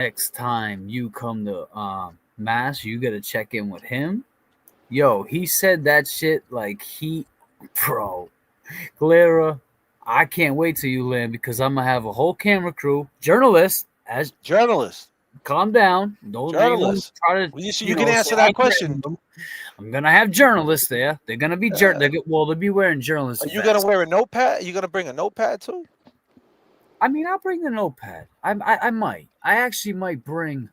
next time you come to Mass, you gotta check in with him. Yo, he said that shit like bro, Clara. I can't wait till you land because I'm gonna have a whole camera crew, journalists. As Journalist. calm down, don't ain't gonna Journalist. try to Well, you you can know say answer I that threatened question. them. I'm gonna have journalists there. They're gonna be Uh, they'll be wearing are journalist you gonna vests. wear a notepad? Are you gonna bring a notepad too? I mean, I'll bring the notepad. I might. I actually might bring.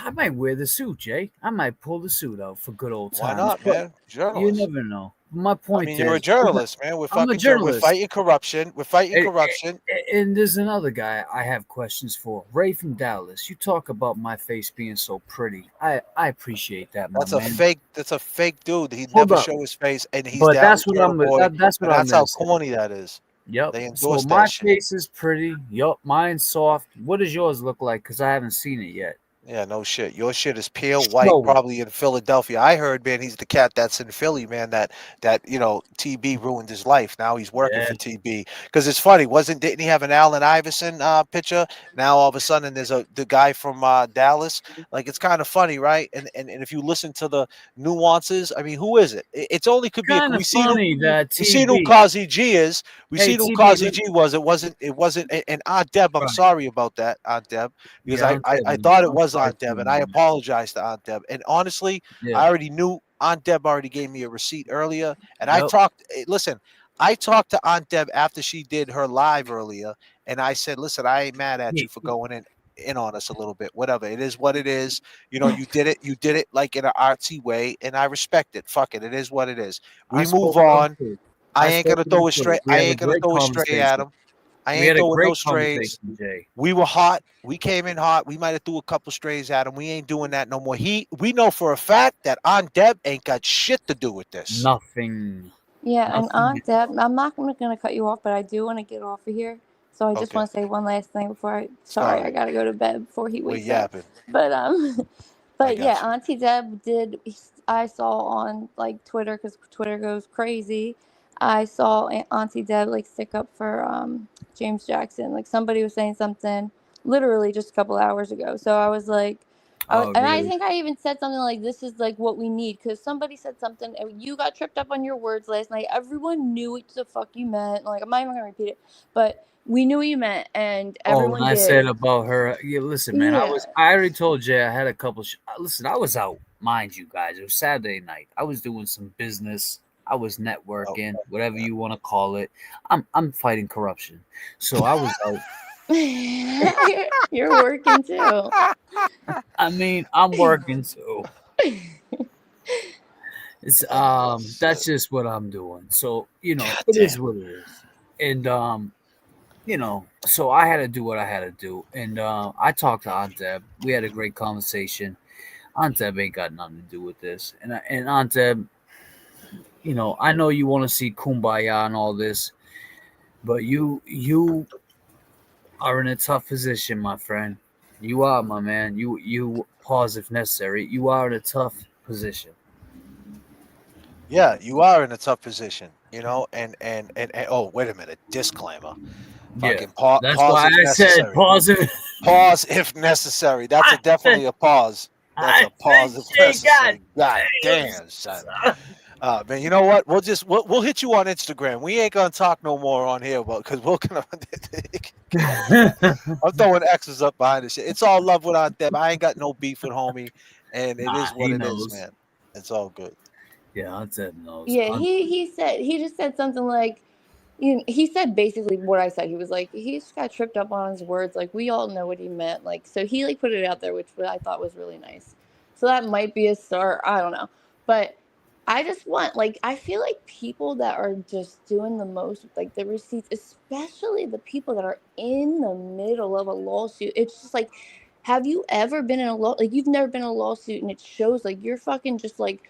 I might wear the suit, Jay. I might pull the suit out for good old Why times. not, But man? you Journalist. never know. My I point mean, you're a is, journalist, man. We're I'm a fucking. We're journalist. fighting corruption. We're fighting And, corruption. and there's another guy I have questions for. Ray from Dallas. You talk about my face being so pretty. I appreciate that, my That's a man. fake. That's a fake dude. He Hold never up. show his face, and he's But Dallas Turtle boy, that's what and I'm that's gonna how say. corny that is. Yep. They So endorse that my shit. face is pretty. Yup. Mine's soft. What does yours look like? Because I haven't seen it yet. Yeah, no shit. Your shit is pale white, Show it. probably in Philadelphia. I heard, man, he's the cat that's in Philly, man. That TB ruined his life. Now he's working Yeah. for TB. Because it's funny, didn't he have an Allen Iverson picture? Now all of a sudden there's the guy from Dallas. Like it's kind of funny, right? And if you listen to the nuances, I mean, who is it? It's only could be. Kind We of seen who funny that we seen who TB. Kazi G is. We Hey seen who TB. Kazi G was. It wasn't. And Aunt Deb, I'm Right. sorry about that, Aunt Deb, because Yeah, I, Aunt I, Deb, I man. thought it I'm was sorry Aunt for Deb, you, and I man. apologized to Aunt Deb. And honestly, Yeah. I already knew Aunt Deb already gave me a receipt earlier, and I Yep. talked. Listen, I talked to Aunt Deb after she did her live earlier, and I said, "Listen, I ain't mad at you Hey, for going in on us a little bit. Whatever, it is what it is. You did it. You did it like in an artsy way, and I respect it. Fuck it. It is what it is. I We move spoke to him on. too. I I ain't spoke gonna to him throw a too. stray. We I had a ain't gonna great throw a stray at conversation. him. I We ain't had a throwing no great strays. conversation, Jay. We were hot. We came in hot. We might have threw a couple strays at him. We ain't doing that no more. We know for a fact that Aunt Deb ain't got shit to do with this. Nothing. Yeah, and Nothing. Aunt Deb, I'm not going to cut you off, but I do want to get off of here. So I just Okay, want to say one last thing before sorry, I sorry. got to go to bed before he We're wakes up. yapping. But I but yeah, got you. Auntie Deb I saw on like Twitter cuz Twitter goes crazy. I saw Auntie Deb like stick up for James Jackson. Like somebody was saying something literally just a couple hours ago. So I was like Oh, and I really? think I even said something like, "This is like what we need," because somebody said something, and you got tripped up on your words last night. Everyone knew what the fuck you meant. Like I'm not even gonna repeat it, but we knew what you meant, and Oh, when everyone I said did. about her, yeah, listen, man, Yeah, I already told Jay I had a couple. Listen, I was out, mind you guys. It was Saturday night. I was doing some business. I was Oh, networking, whatever you want to call it. I'm fighting corruption, so I was out. you're working too. I mean, I'm working too. It's oh that's shit. just what I'm doing. So God it damn. is what it is, and so I had to do what I had to do, and I talked to Aunt Deb. We had a great conversation. Aunt Deb ain't got nothing to do with this, and Aunt Deb, I know you want to see kumbaya and all this, but you are in a tough position, my friend. You are, my man. You pause if necessary. You are in a tough position. Yeah, you are in a tough position, and oh, wait a minute. Disclaimer. Yeah, Fucking that's pause why if I said necessary. pause if. Pause if necessary. That's I a said definitely a pause. That's I a said pause if Jay, God necessary. God damn, damn, son. Man, you know what? We'll hit you on Instagram. We ain't gonna talk no more on here, because we're gonna. son. I'm throwing X's up behind this shit. It's all love with Aunt Deb. I ain't got no beef with homie, and it Nah, is what he it is, knows. man. It's all good. Yeah, Aunt Deb knows. Yeah, he just said something like, he said basically what I said. He was like, he just got tripped up on his words. Like we all know what he meant. Like so he like put it out there, which I thought was really nice. So that might be a start. I don't know, but I just want like I feel like people that are just doing the most with like the receipts, especially the people that are in the middle of a lawsuit. It's just like, have you ever been in a law? Like you've never been in a lawsuit, and it shows like you're fucking just like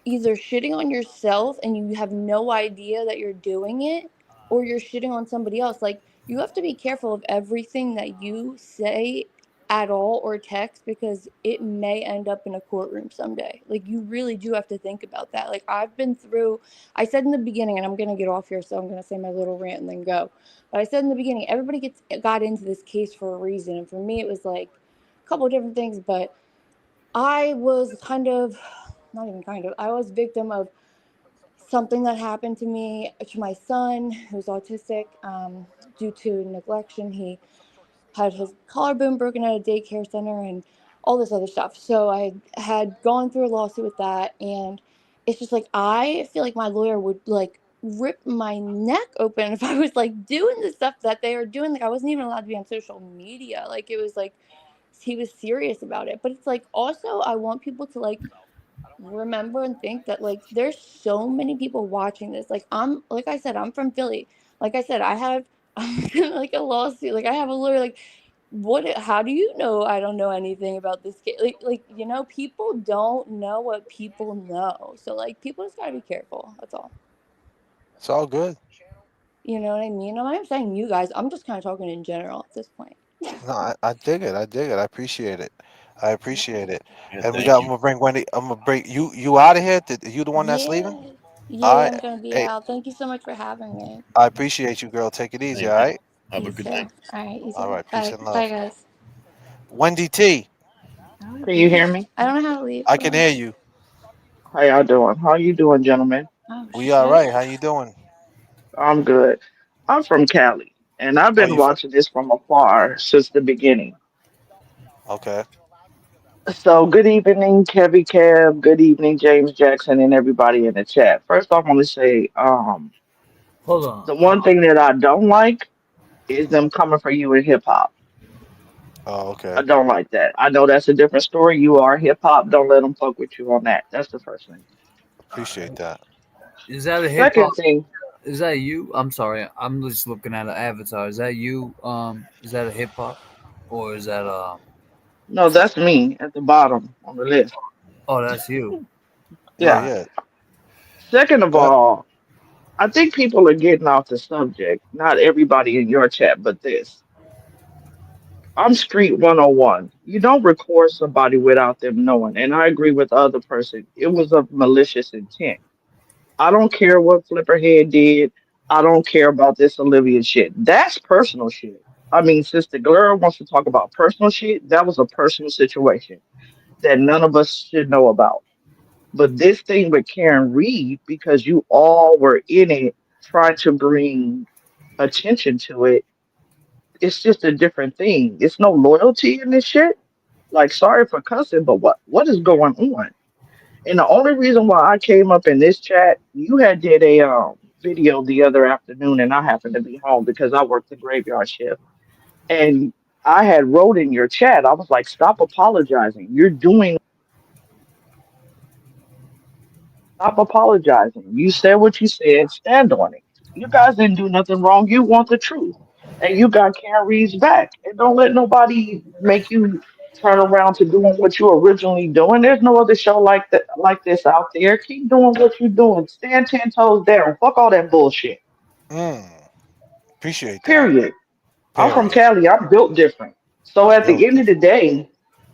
either shitting on yourself and you have no idea that you're doing it, or you're shitting on somebody else. Like you have to be careful of everything that you say at all or text because it may end up in a courtroom someday. Like, you really do have to think about that. Like, I've been through, I said in the beginning, and I'm going to get off here, so I'm going to say my little rant and then go. But I said in the beginning, everybody got into this case for a reason. And for me, it was like a couple of different things, but I was kind of, not even kind of, I was victim of something that happened to me, to my son, who's autistic, due to neglection. He had his collarbone broken at a daycare center and all this other stuff. So I had gone through a lawsuit with that, and it's just like I feel like my lawyer would like rip my neck open if I was like doing the stuff that they were doing. Like, I wasn't even allowed to be on social media. Like, it was like he was serious about it. But it's like, also I want people to like remember and think that like there's so many people watching this. Like, I'm, like I said, I'm from Philly. Like I said, I have like a lawsuit. Like, I have a lawyer. Like, what? How do you know I don't know anything about this case? Like, you know, people don't know what people know. So like, people just gotta be careful. That's all. It's all good. You know what I mean? I'm not even saying you guys. I'm just kind of talking in general at this point. No, I dig it. I dig it. I appreciate it. I appreciate it. Yeah, And we thank got. I'm you. gonna bring Wendy. I'm gonna bring you out of here. You the one that's leaving? Yeah. All Yeah, right. I'm gonna be Hey, out. Thank you so much for having me. I appreciate you, girl. Take it easy. Thank All you. right. Have a You good too. night. All right, you All too. right. Peace Bye. and Bye, love. guys. Wendy T. I don't know how Can to you leave. hear me? I don't know how to leave. I Hold can on. hear you. How y'all doing? How you doing, gentlemen? Oh We all shit. right. How you doing? I'm good. I'm from Cali, and I've Oh, been you from? watching this from afar since the beginning. Okay. So, good evening, Kevy Kev. Good evening, James Jackson, and everybody in the chat. First, I want to say, Hold on. the one thing that I don't like is them coming for you in hip hop. Oh, I okay. don't like that. I know that's a different story. You are hip hop. Don't let them fuck with you on that. That's the first thing. Appreciate that. Is that a hip hop? Second thing, Is that you? I'm sorry. I'm just looking at an avatar. Is that you? Is that a hip hop, or is that no, that's me at the bottom on the list. Oh, that's you. Yeah, Yeah. yeah. Second of Go ahead. all, I think people are getting off the subject. Not everybody in your chat, but this. I'm Street 101. You don't record somebody without them knowing. And I agree with the other person. It was of malicious intent. I don't care what Flipperhead did. I don't care about this Olivia shit. That's personal shit. I mean, since the girl wants to talk about personal shit, that was a personal situation that none of us should know about. But this thing with Karen Reed, because you all were in it trying to bring attention to it, it's just a different thing. It's no loyalty in this shit. Like, sorry for cussing, but what is going on? And the only reason why I came up in this chat, you had did a video the other afternoon, and I happened to be home because I worked the graveyard shift. And I had wrote in your chat, I was like, stop apologizing. You're doing Stop apologizing. You said what you said, stand on it. You guys didn't do nothing wrong. You want the truth. And you got Karen Reeves back. And don't let nobody make you turn around to doing what you originally doing. There's no other show like that like this out there. Keep doing what you're doing. Stand 10 toes down. Fuck all that bullshit. Mm, appreciate that. Period. I'm from Period. Cali. I'm built different. So at the Built end of the different. day,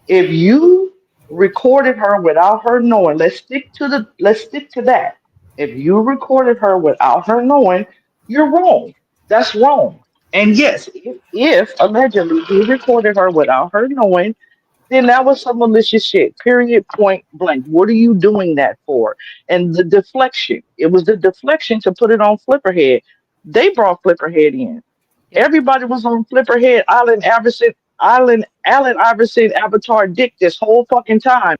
if you recorded her without her knowing, let's stick to that. If you recorded her without her knowing, you're wrong. That's wrong. And yes, if allegedly he recorded her without her knowing, then that was some malicious shit. Period. Point blank. What are you doing that for? And the deflection. It was the deflection to put it on Flipperhead. They brought Flipperhead in. Yep. Everybody was on Flipperhead, Allen Iverson, Avatar Dick this whole fucking time.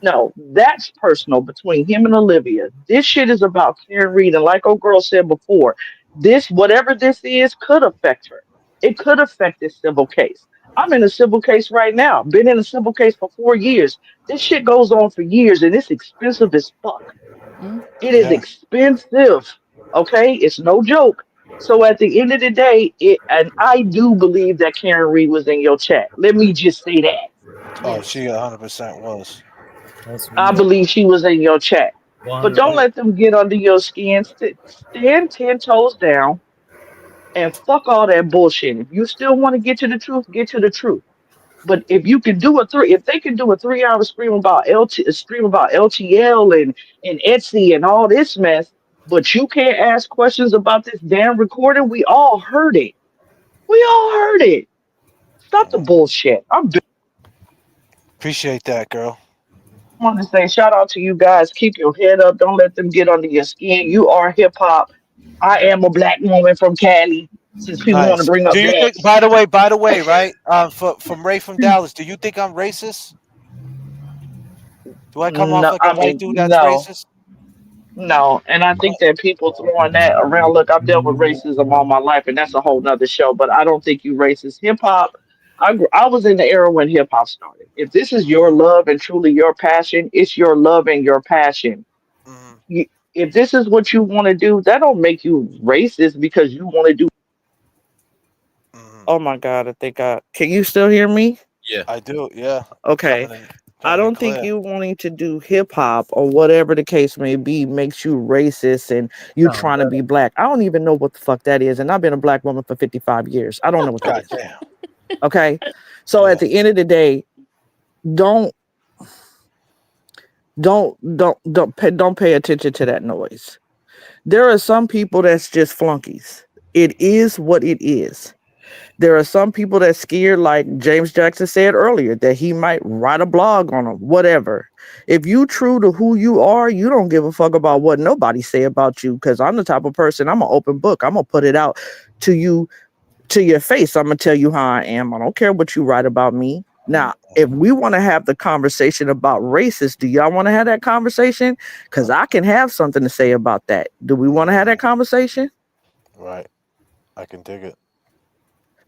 No, that's personal between him and Olivia. This shit is about Karen Reed. And like old girl said before, this, whatever this is, could affect her. It could affect this civil case. I'm in a civil case right now. Been in a civil case for 4 years. This shit goes on for years and it's expensive as fuck. Mm. It is Yeah. expensive. Okay, it's no joke. So at the end of the day, and I do believe that Karen Reed was in your chat. Let me just say that. Oh, Yes. she 100% was. That's I one believe she was in your chat. But hundred. don't let them get under your skin. Stand 10 toes down. And fuck all that bullshit. If you still want to get to the truth, get to the truth. But if you can do if they can do a 3 hour stream about LTL and Etsy and all this mess, but you can't ask questions about this damn recording, we all heard it. We all heard it. Stop the bullshit. Appreciate that, girl. Want to say shout out to you guys. Keep your head up. Don't let them get under your skin. You are hip hop. I am a black woman from Cali. Since people want to Nice. bring up Do you that, think? By the way, right? From Ray from Dallas. Do you think I'm racist? Do I come off no, like a I white mean dude that's no. racist? No, and I think that people throwing that around. Look, I've dealt with racism all my life, and that's a whole nother show. But I don't think you racist. Hip hop. I was in the era when hip hop started. If this is your love and truly your passion, it's your love and your passion. Mm-hmm. You, if this is what you want to do, that don't make you racist because you want to do. Mm-hmm. Oh my God, I think can you still hear me? Yeah. I do. Yeah. Okay. I Coming in don't think clear. you wanting to do hip hop or whatever the case may be makes you racist and you Sound trying to better. be black. I don't even know what the fuck that is. And I've been a black woman for 55 years. I don't know what that God is. damn. Okay. So Yeah. at the end of the day, don't don't pay attention to that noise. There are some people that's just flunkies. It is what it is. There are some people that scared, like James Jackson said earlier, that he might write a blog on them, whatever. If you true to who you are, you don't give a fuck about what nobody say about you. Because I'm the type of person, I'm an open book. I'm gonna put it out to you, to your face. I'm gonna tell you how I am. I don't care what you write about me. Now, if we want to have the conversation about racist, do y'all want to have that conversation? Because I can have something to say about that. Do we want to have that conversation? Right. I can dig it.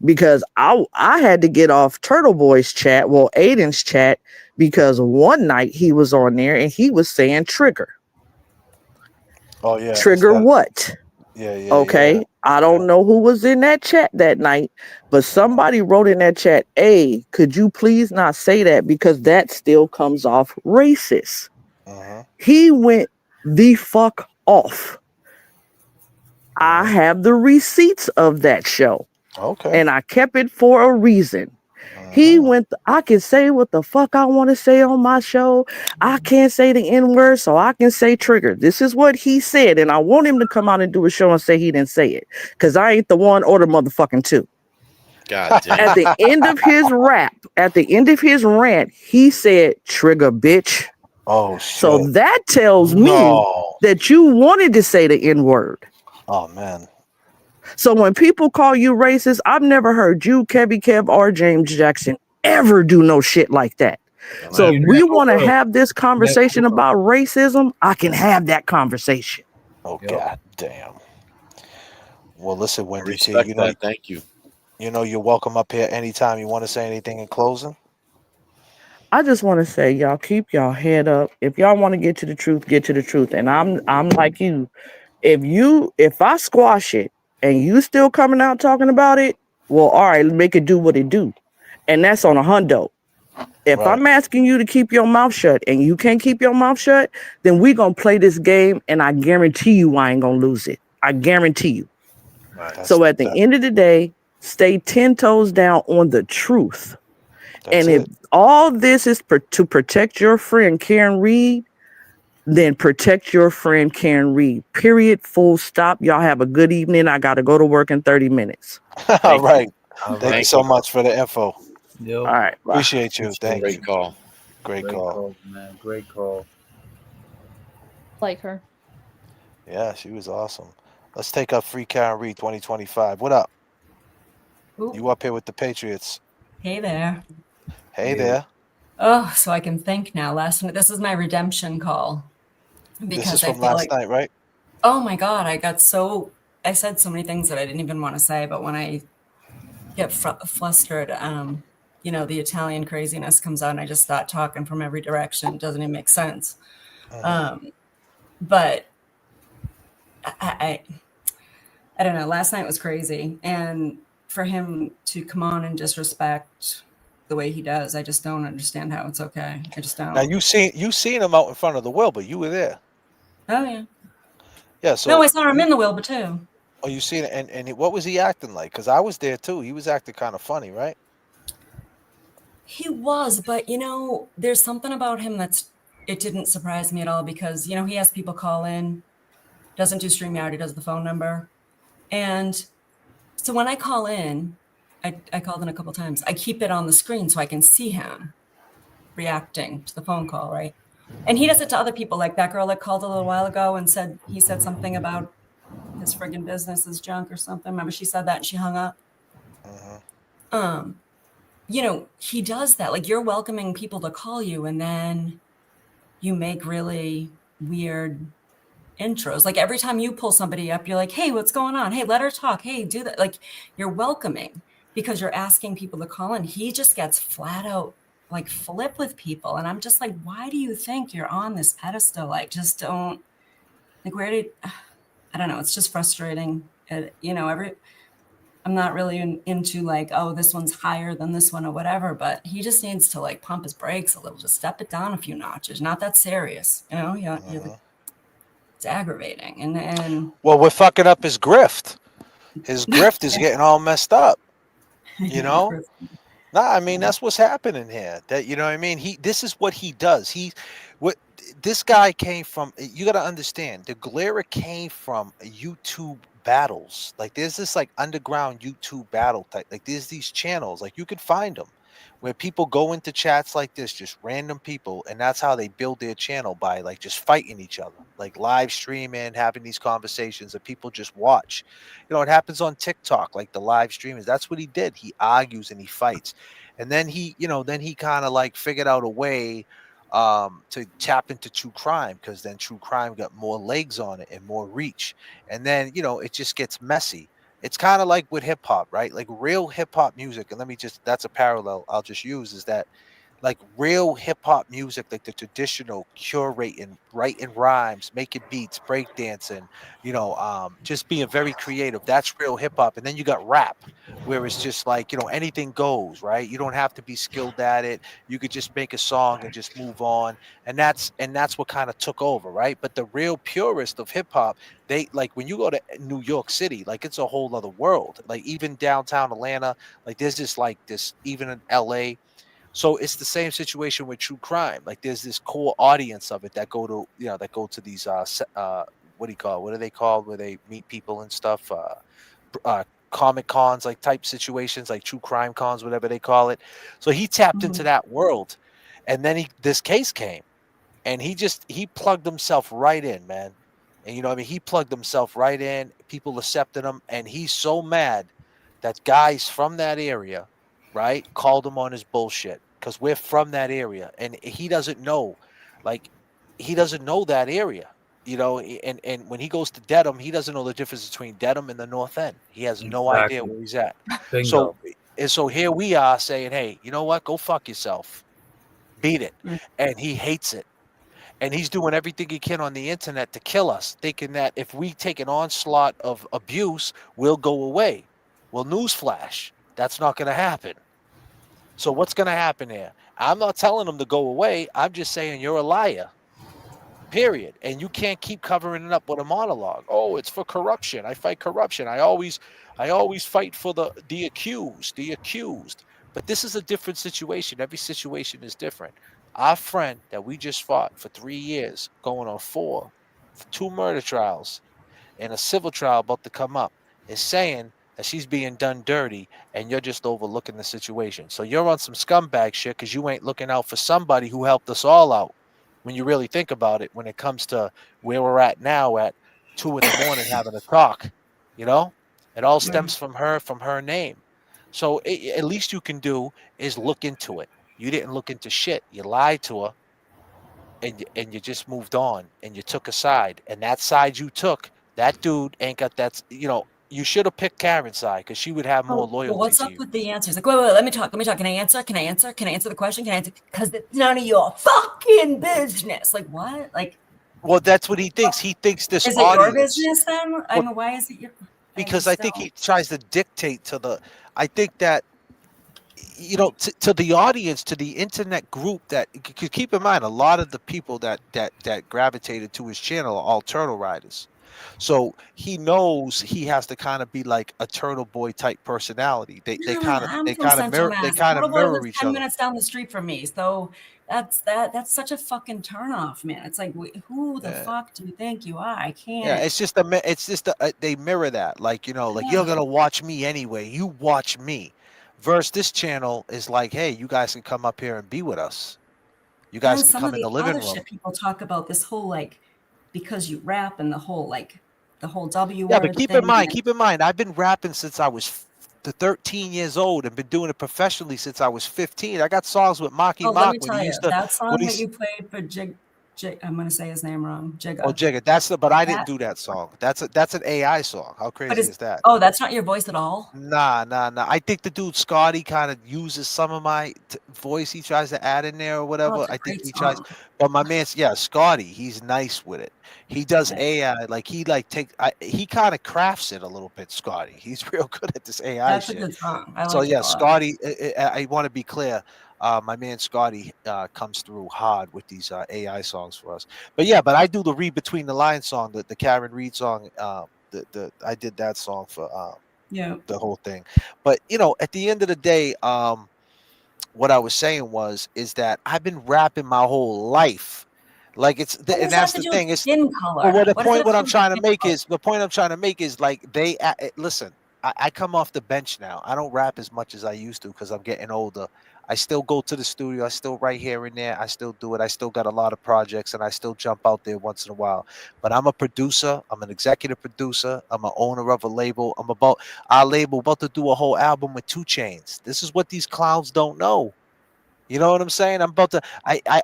Because I had to get off Turtle Boy's chat, well, Aiden's chat, because one night he was on there and he was saying trigger. Oh yeah. Is Trigger that? what? Yeah. Okay. I don't know who was in that chat that night, but somebody wrote in that chat, "Hey, could you please not say that because that still comes off racist." Mm-hmm. He went the fuck off. I Mm-hmm. have the receipts of that show Okay. and I kept it for a reason. He Mm-hmm. went, I can say what the fuck I want to say on my show. I can't say the N word, so I can say trigger. This is what he said. And I want him to come out and do a show and say he didn't say it. Because I ain't the one or the motherfucking two. God damn. At the end of his rap, at the end of his rant, he said, trigger, bitch. Oh So shit. that tells me No. that you wanted to say the N word. Oh man. So when people call you racist, I've never heard you, Kevy Kev, or James Jackson ever do no shit like that. So You if Never. we never want to will. have this Never conversation will. about racism, I can have that conversation. Oh Yep. god damn. Well, listen, I Wendy T. respect that. Thank you. You're welcome up here anytime you want to say anything in closing. I just want to say, y'all keep y'all head up. If y'all want to get to the truth, get to the truth. And I'm like you. If I squash it and you still coming out talking about it, well, all right, make it do what it do. And that's on a hundo. If Right. I'm asking you to keep your mouth shut and you can't keep your mouth shut, then we going to play this game and I guarantee you I ain't going to lose it. I guarantee you. Right. That's So at the that. end of the day, stay 10 toes down on the truth. That's And if it. all this is to protect your friend Karen Reed, then protect your friend Karen Reed. Period. Full stop. Y'all have a good evening. I got to go to work in 30 minutes. All Thank you. right. All Thank you right. Thank so you. much for the info. Yep. All right. Bye. Appreciate you. Appreciate Thank it. you. Great call. Great Great call. call, man. Great call. Like her. Yeah, she was awesome. Let's take up Free Karen Reed 2025. What up? Oop. You up here with the Patriots? Hey there. Hey Yeah. there. Oh, so I can think now. Last night, this is my redemption call This is because I from feel last like, night, right? oh my God, I said so many things that I didn't even want to say, but when I get flustered, the Italian craziness comes out and I just start talking from every direction. It doesn't even make sense. Mhm. But I don't know. Last night was crazy. And for him to come on and disrespect the way he does, I just don't understand how it's okay. I just Now don't. you seen him out in front of the world, but you were there. Oh, yeah. Yeah. No, So I saw him in the Wilbur too. Oh, you seen it? And what was he acting like? Because I was there too. He was acting kind of funny, right? He was, but there's something about him it didn't surprise me at all because, he has people call in, doesn't do StreamYard, he does the phone number. And so when I call in, I called in a couple times, I keep it on the screen so I can see him reacting to the phone call, right? And he does it to other people, like that girl that called a little while ago and he said something about his friggin' business is junk or something. Remember she said that and she hung up? Um, he does that. Like, you're welcoming people to call you and then you make really weird intros. Like, every time you pull somebody up, you're like, hey, what's going on? Hey, let her talk. Hey, do that. Like, you're welcoming because you're asking people to call in. He just gets flat out like flip with people. And I'm just like, why do you think you're on this pedestal? Like, just don't, like, I don't know. It's just frustrating. I'm not really into like, oh, this one's higher than this one or whatever, but he just needs to like pump his brakes a little, just step it down a few notches. Not that serious, it's aggravating. And Well, we're fucking up his grift. His grift is getting all messed up. You yeah, know? Nah, I mean that's what's happening here. That you know what I mean. This is what he does. What this guy came from. You got to understand. The Glera came from YouTube battles. Like there's this like underground YouTube battle type. Like there's these channels. Like you can find them where people go into chats like this, just random people, and that's how they build their channel by like just fighting each other, like live streaming, having these conversations, and people just watch. It happens on TikTok, like the live streamers. That's what he did. He argues and he fights. And then he kind of like figured out a way to tap into true crime, because then true crime got more legs on it and more reach. And then, it just gets messy. It's kind of like with hip hop, right? Like real hip hop music. And that's a parallel I'll just use, is that like real hip hop music, like the traditional curating, writing rhymes, making beats, breakdancing, just being very creative. That's real hip hop. And then you got rap, where it's just like, anything goes, right? You don't have to be skilled at it. You could just make a song and just move on. And that's what kind of took over, right? But the real purist of hip hop, they like when you go to New York City, like it's a whole other world. Like even downtown Atlanta, like there's just like this, even in LA. So it's the same situation with true crime. Like there's this core audience of it that go to these what do you call, what are they called, where they meet people and stuff, comic cons, like type situations, like true crime cons, whatever they call it. So he tapped into that world, and then this case came, and he plugged himself right in, man. And I mean, he plugged himself right in. People accepted him, and he's so mad that guys from that area, right, called him on his bullshit, because we're from that area, and he doesn't know, like, he doesn't know that area. And when he goes to Dedham, he doesn't know the difference between Dedham and the North End. He has no idea Exactly. where he's at. Bingo. So here we are saying, hey, you know what? Go fuck yourself. Beat it. And he hates it. And he's doing everything he can on the internet to kill us, thinking that if we take an onslaught of abuse, we'll go away. Well, newsflash, that's not going to happen. So what's going to happen here? I'm not telling him to go away. I'm just saying you're a liar. Period. And you can't keep covering it up with a monologue. Oh, it's for corruption. I fight corruption. I always fight for the accused. But this is a different situation. Every situation is different. Our friend that we just fought for 3 years, going on 4, 2 murder trials, and a civil trial about to come up, is saying that she's being done dirty, and you're just overlooking the situation. So you're on some scumbag shit because you ain't looking out for somebody who helped us all out. When you really think about it, when it comes to where we're at now at 2 a.m. having a talk, it all stems from her name. So at least you can do is look into it. You didn't look into shit. You lied to her, and you just moved on, and you took a side, and that side you took, that dude ain't got that. You should have picked Karen's side, because she would have more well, loyalty what's to up you. with the answers? Like, wait, let me talk. Can I answer? Can I answer the question? Can I answer? Because it's none of your fucking business. Like, what? Like, Well, that's what he thinks. He thinks this is it your audience, business then? I mean, why is it your? because I think he tries to dictate to the. I think that to the audience, to the internet group, that keep in mind, a lot of the people that gravitated to his channel are all turtle riders. So he knows he has to kind of be like a turtle boy type personality. Nah, I'm They from kind of Central mirror Mass. Turtle Boy mirror lives each 10 other. minutes down the street from me. So that's such a fucking turnoff, man. It's like, who the Yeah. fuck do you think you are? I Yeah, can't. it's just they mirror that, like, like you're Yeah. gonna watch me anyway. You watch me. Versus this channel is like, hey, you guys can come up here and be with us. You And guys then can some come of in the the living other room. shit people talk about, this whole like, because you rap and the whole like the whole W Yeah, but word thing. And keep in mind, I've been rapping since I was 13 years old and been doing it professionally since I was 15. I got songs with Maki oh, let Mock me when he tell you, used to that when song that he's you played for Jig, I'm gonna say his name wrong, oh Jigga. Jigga. But I didn't That, do that song. That's an AI song. How but crazy it's is that? oh, that's not your voice at all. Nah. I think the dude Scotty kind of uses some of my voice. He tries to add in there or Oh, whatever. it's a I think great he tries, song. but my man's yeah, Scotty. He's nice with it. He does Yeah, AI like he like he kind of crafts it a little bit. Scotty. He's real good at this AI that's a shit. good song. I So like it yeah, a lot. Scotty. I want to be clear. My man Scotty comes through hard with these AI songs for us. But yeah, but I do the read between the lines song, the Karen Reed song. I did that song for Yeah. the whole thing. But at the end of the day, what I was saying is that I've been rapping my whole life. Like What and does that have that's to the do with thing. It's skin well, color? What does it have to do with skin color? the point I'm trying to make is like listen. I come off the bench now. I don't rap as much as I used to because I'm getting older. I still go to the studio. I still write here and there. I still do it. I still got a lot of projects and I still jump out there once in a while. But I'm a producer. I'm an executive producer. I'm an owner of a label. Our label about to do a whole album with 2 Chainz. This is what these clowns don't know. You know what I'm saying? I'm about to.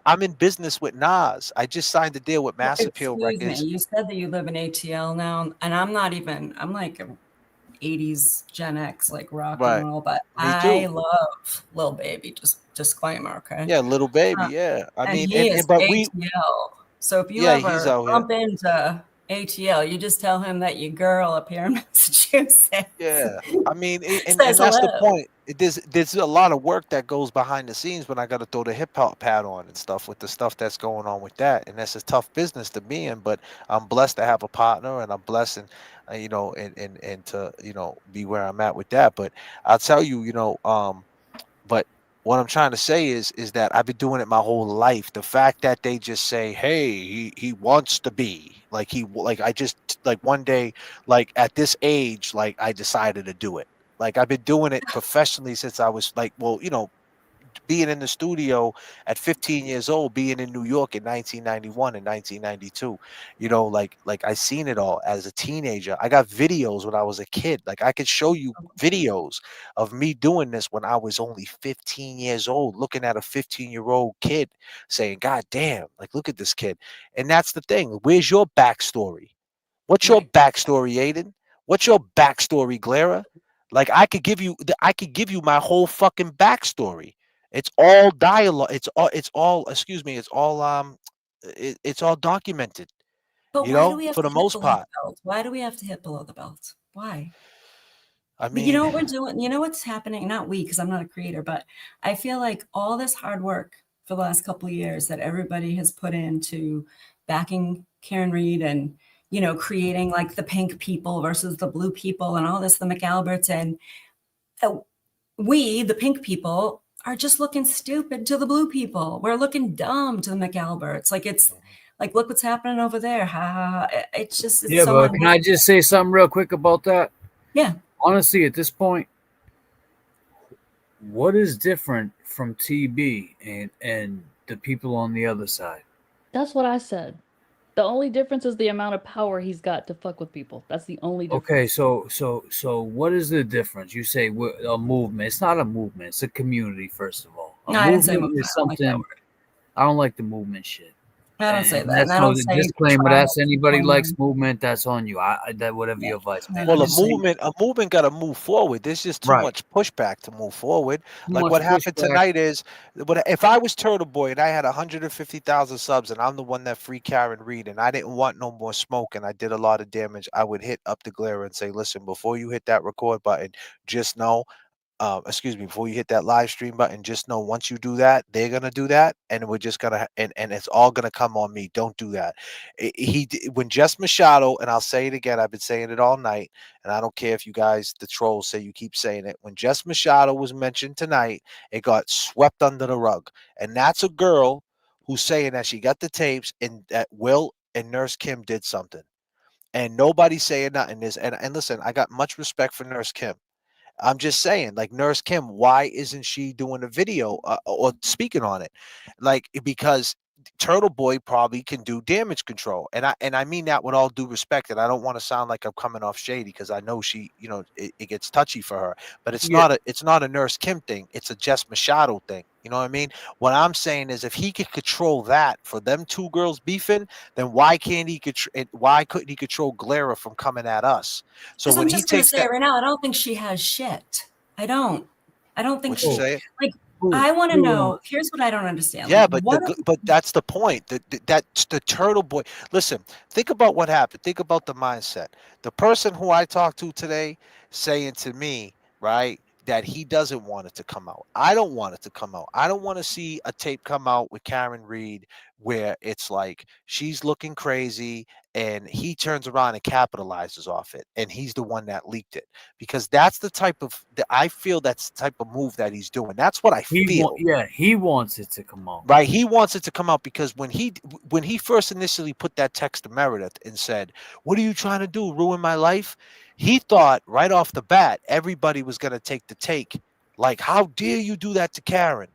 I'm in business with Nas. I just signed a deal with Well, Mass Appeal excuse me. Records. You said that you live in ATL now, and I'm not even. I'm like a 80s Gen X, like rock and Right. roll, but Me I too. love Lil Baby. Just disclaimer, okay? Yeah, little baby. Uh, Yeah. I and mean, he is but ATL. So if you yeah, he's ever out here. bump into ATL, you just tell him that your girl up here in Massachusetts Yeah, I mean, says and that's the hello. point. There's a lot of work that goes behind the scenes when I got to throw the hip hop pad on and stuff with the stuff that's going on with that, and that's a tough business to be in. But I'm blessed to have a partner, and I'm blessed, and and to be where I'm at with that. But I'll tell you, but what I'm trying to say is that I've been doing it my whole life. The fact that they just say, "Hey, he wants to be like I just like one day like at this age like I decided to do it." Like I've been doing it professionally since I was like, well, being in the studio at 15 years old, being in New York in 1991 and 1992, like I seen it all as a teenager. I got videos when I was a kid. Like I could show you videos of me doing this when I was only 15 years old, looking at a 15-year-old kid saying, God damn, like look at this kid. And that's the thing. Where's your backstory? What's your Right. backstory, Aiden? What's your backstory, Glera? Like I could give you my whole fucking backstory. It's all dialogue. It's all excuse me, it's all documented, But why do we have for to the hit most below the part. belt? Why do we have to hit below the belt? Why? I But you know mean, what we're doing? You know what's happening? Not we, because I'm not a creator, but I feel like all this hard work for the last couple of years that everybody has put into backing Karen Reed and, creating like the pink people versus the blue people and all this, the McAlberts. And uh, we, the pink people, are just looking stupid to the blue people. We're looking dumb to the McAlberts. Like it's like, look what's happening over there. Ha ha ha. It's Yeah, so but can I unbelievable. just say something real quick about that? Yeah. Honestly, at this point, what is different from TB and the people on the other side? That's what I said. The only difference is the amount of power he's got to fuck with people. That's the only Okay, difference. so what is the difference? You say a movement. It's not a movement. It's a community. First of all, a No, I didn't say movement movement. is I don't like that something. word. I don't like the movement shit. I don't say And that. And that's I no don't say disclaimer. That's tribal anybody likes disclaimer. movement. That's on you. That whatever Yeah. your vice, man. No, I'm well, just saying. a movement got to move forward. There's just too Right. much pushback to move forward. Too Like much what happened pushback. tonight is, if I was Turtle Boy and I had 150,000 subs and I'm the one that free Karen Reed and I didn't want no more smoke and I did a lot of damage, I would hit up the glare and say, listen, before you hit that record button, just know excuse me, before you hit that live stream button, just know once you do that, they're gonna do that, and we're just gonna and it's all gonna come on me. Don't do that. When Jess Machado, and I'll say it again, I've been saying it all night, and I don't care if you guys, the trolls, say you keep saying it. When Jess Machado was mentioned tonight, it got swept under the rug, and that's a girl who's saying that she got the tapes and that Will and Nurse Kim did something, and nobody's saying nothing. And listen, I got much respect for Nurse Kim. I'm just saying, like Nurse Kim, why isn't she doing a video or speaking on it? Like because Turtle Boy probably can do damage control, and I mean that with all due respect. And I don't want to sound like I'm coming off shady because I know she, it gets touchy for her. But Yeah. it's not a Nurse Kim thing. It's a Jess Machado thing. You know what I mean? What I'm saying is, if he could control that for them two girls beefing, then why couldn't he control Glara from coming at us? So Because when I'm he just going to takes say that, it right now, I don't think she has shit. I don't think what you she, say? like, Who- I want to who, know, here's what I don't understand. Yeah, Like, but what, but that's the point. That's the Turtle Boy. Listen, think about what happened. Think about the mindset. The person who I talked to today saying to me, right, that he doesn't want it to come out. I don't want it to come out. I don't want to see a tape come out with Karen Reed where it's like she's looking crazy and he turns around and capitalizes off it, and he's the one that leaked it, because that's the type of I feel that's the type of move that he's doing. That's what I feel. he wants it to come out. Right, he wants it to come out because when he first initially put that text to Meredith and said, "What are you trying to do? Ruin my life?" He thought right off the bat everybody was going to take the take, like, "How dare you do that to Karen?"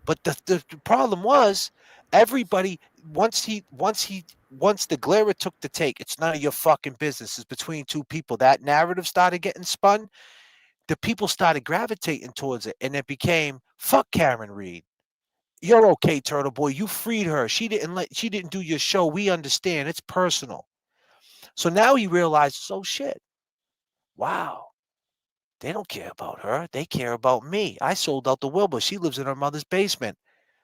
But the problem was, everybody once the Glara took the take, "It's none of your fucking business. It's between two people." That narrative started getting spun. The people started gravitating towards it, and it became, "Fuck Karen Reed. You're okay, Turtle Boy. You freed her. She didn't do your show. We understand. It's personal." So now he realizes, oh shit. Wow. They don't care about her. They care about me. I sold out the Wilbur. She lives in her mother's basement.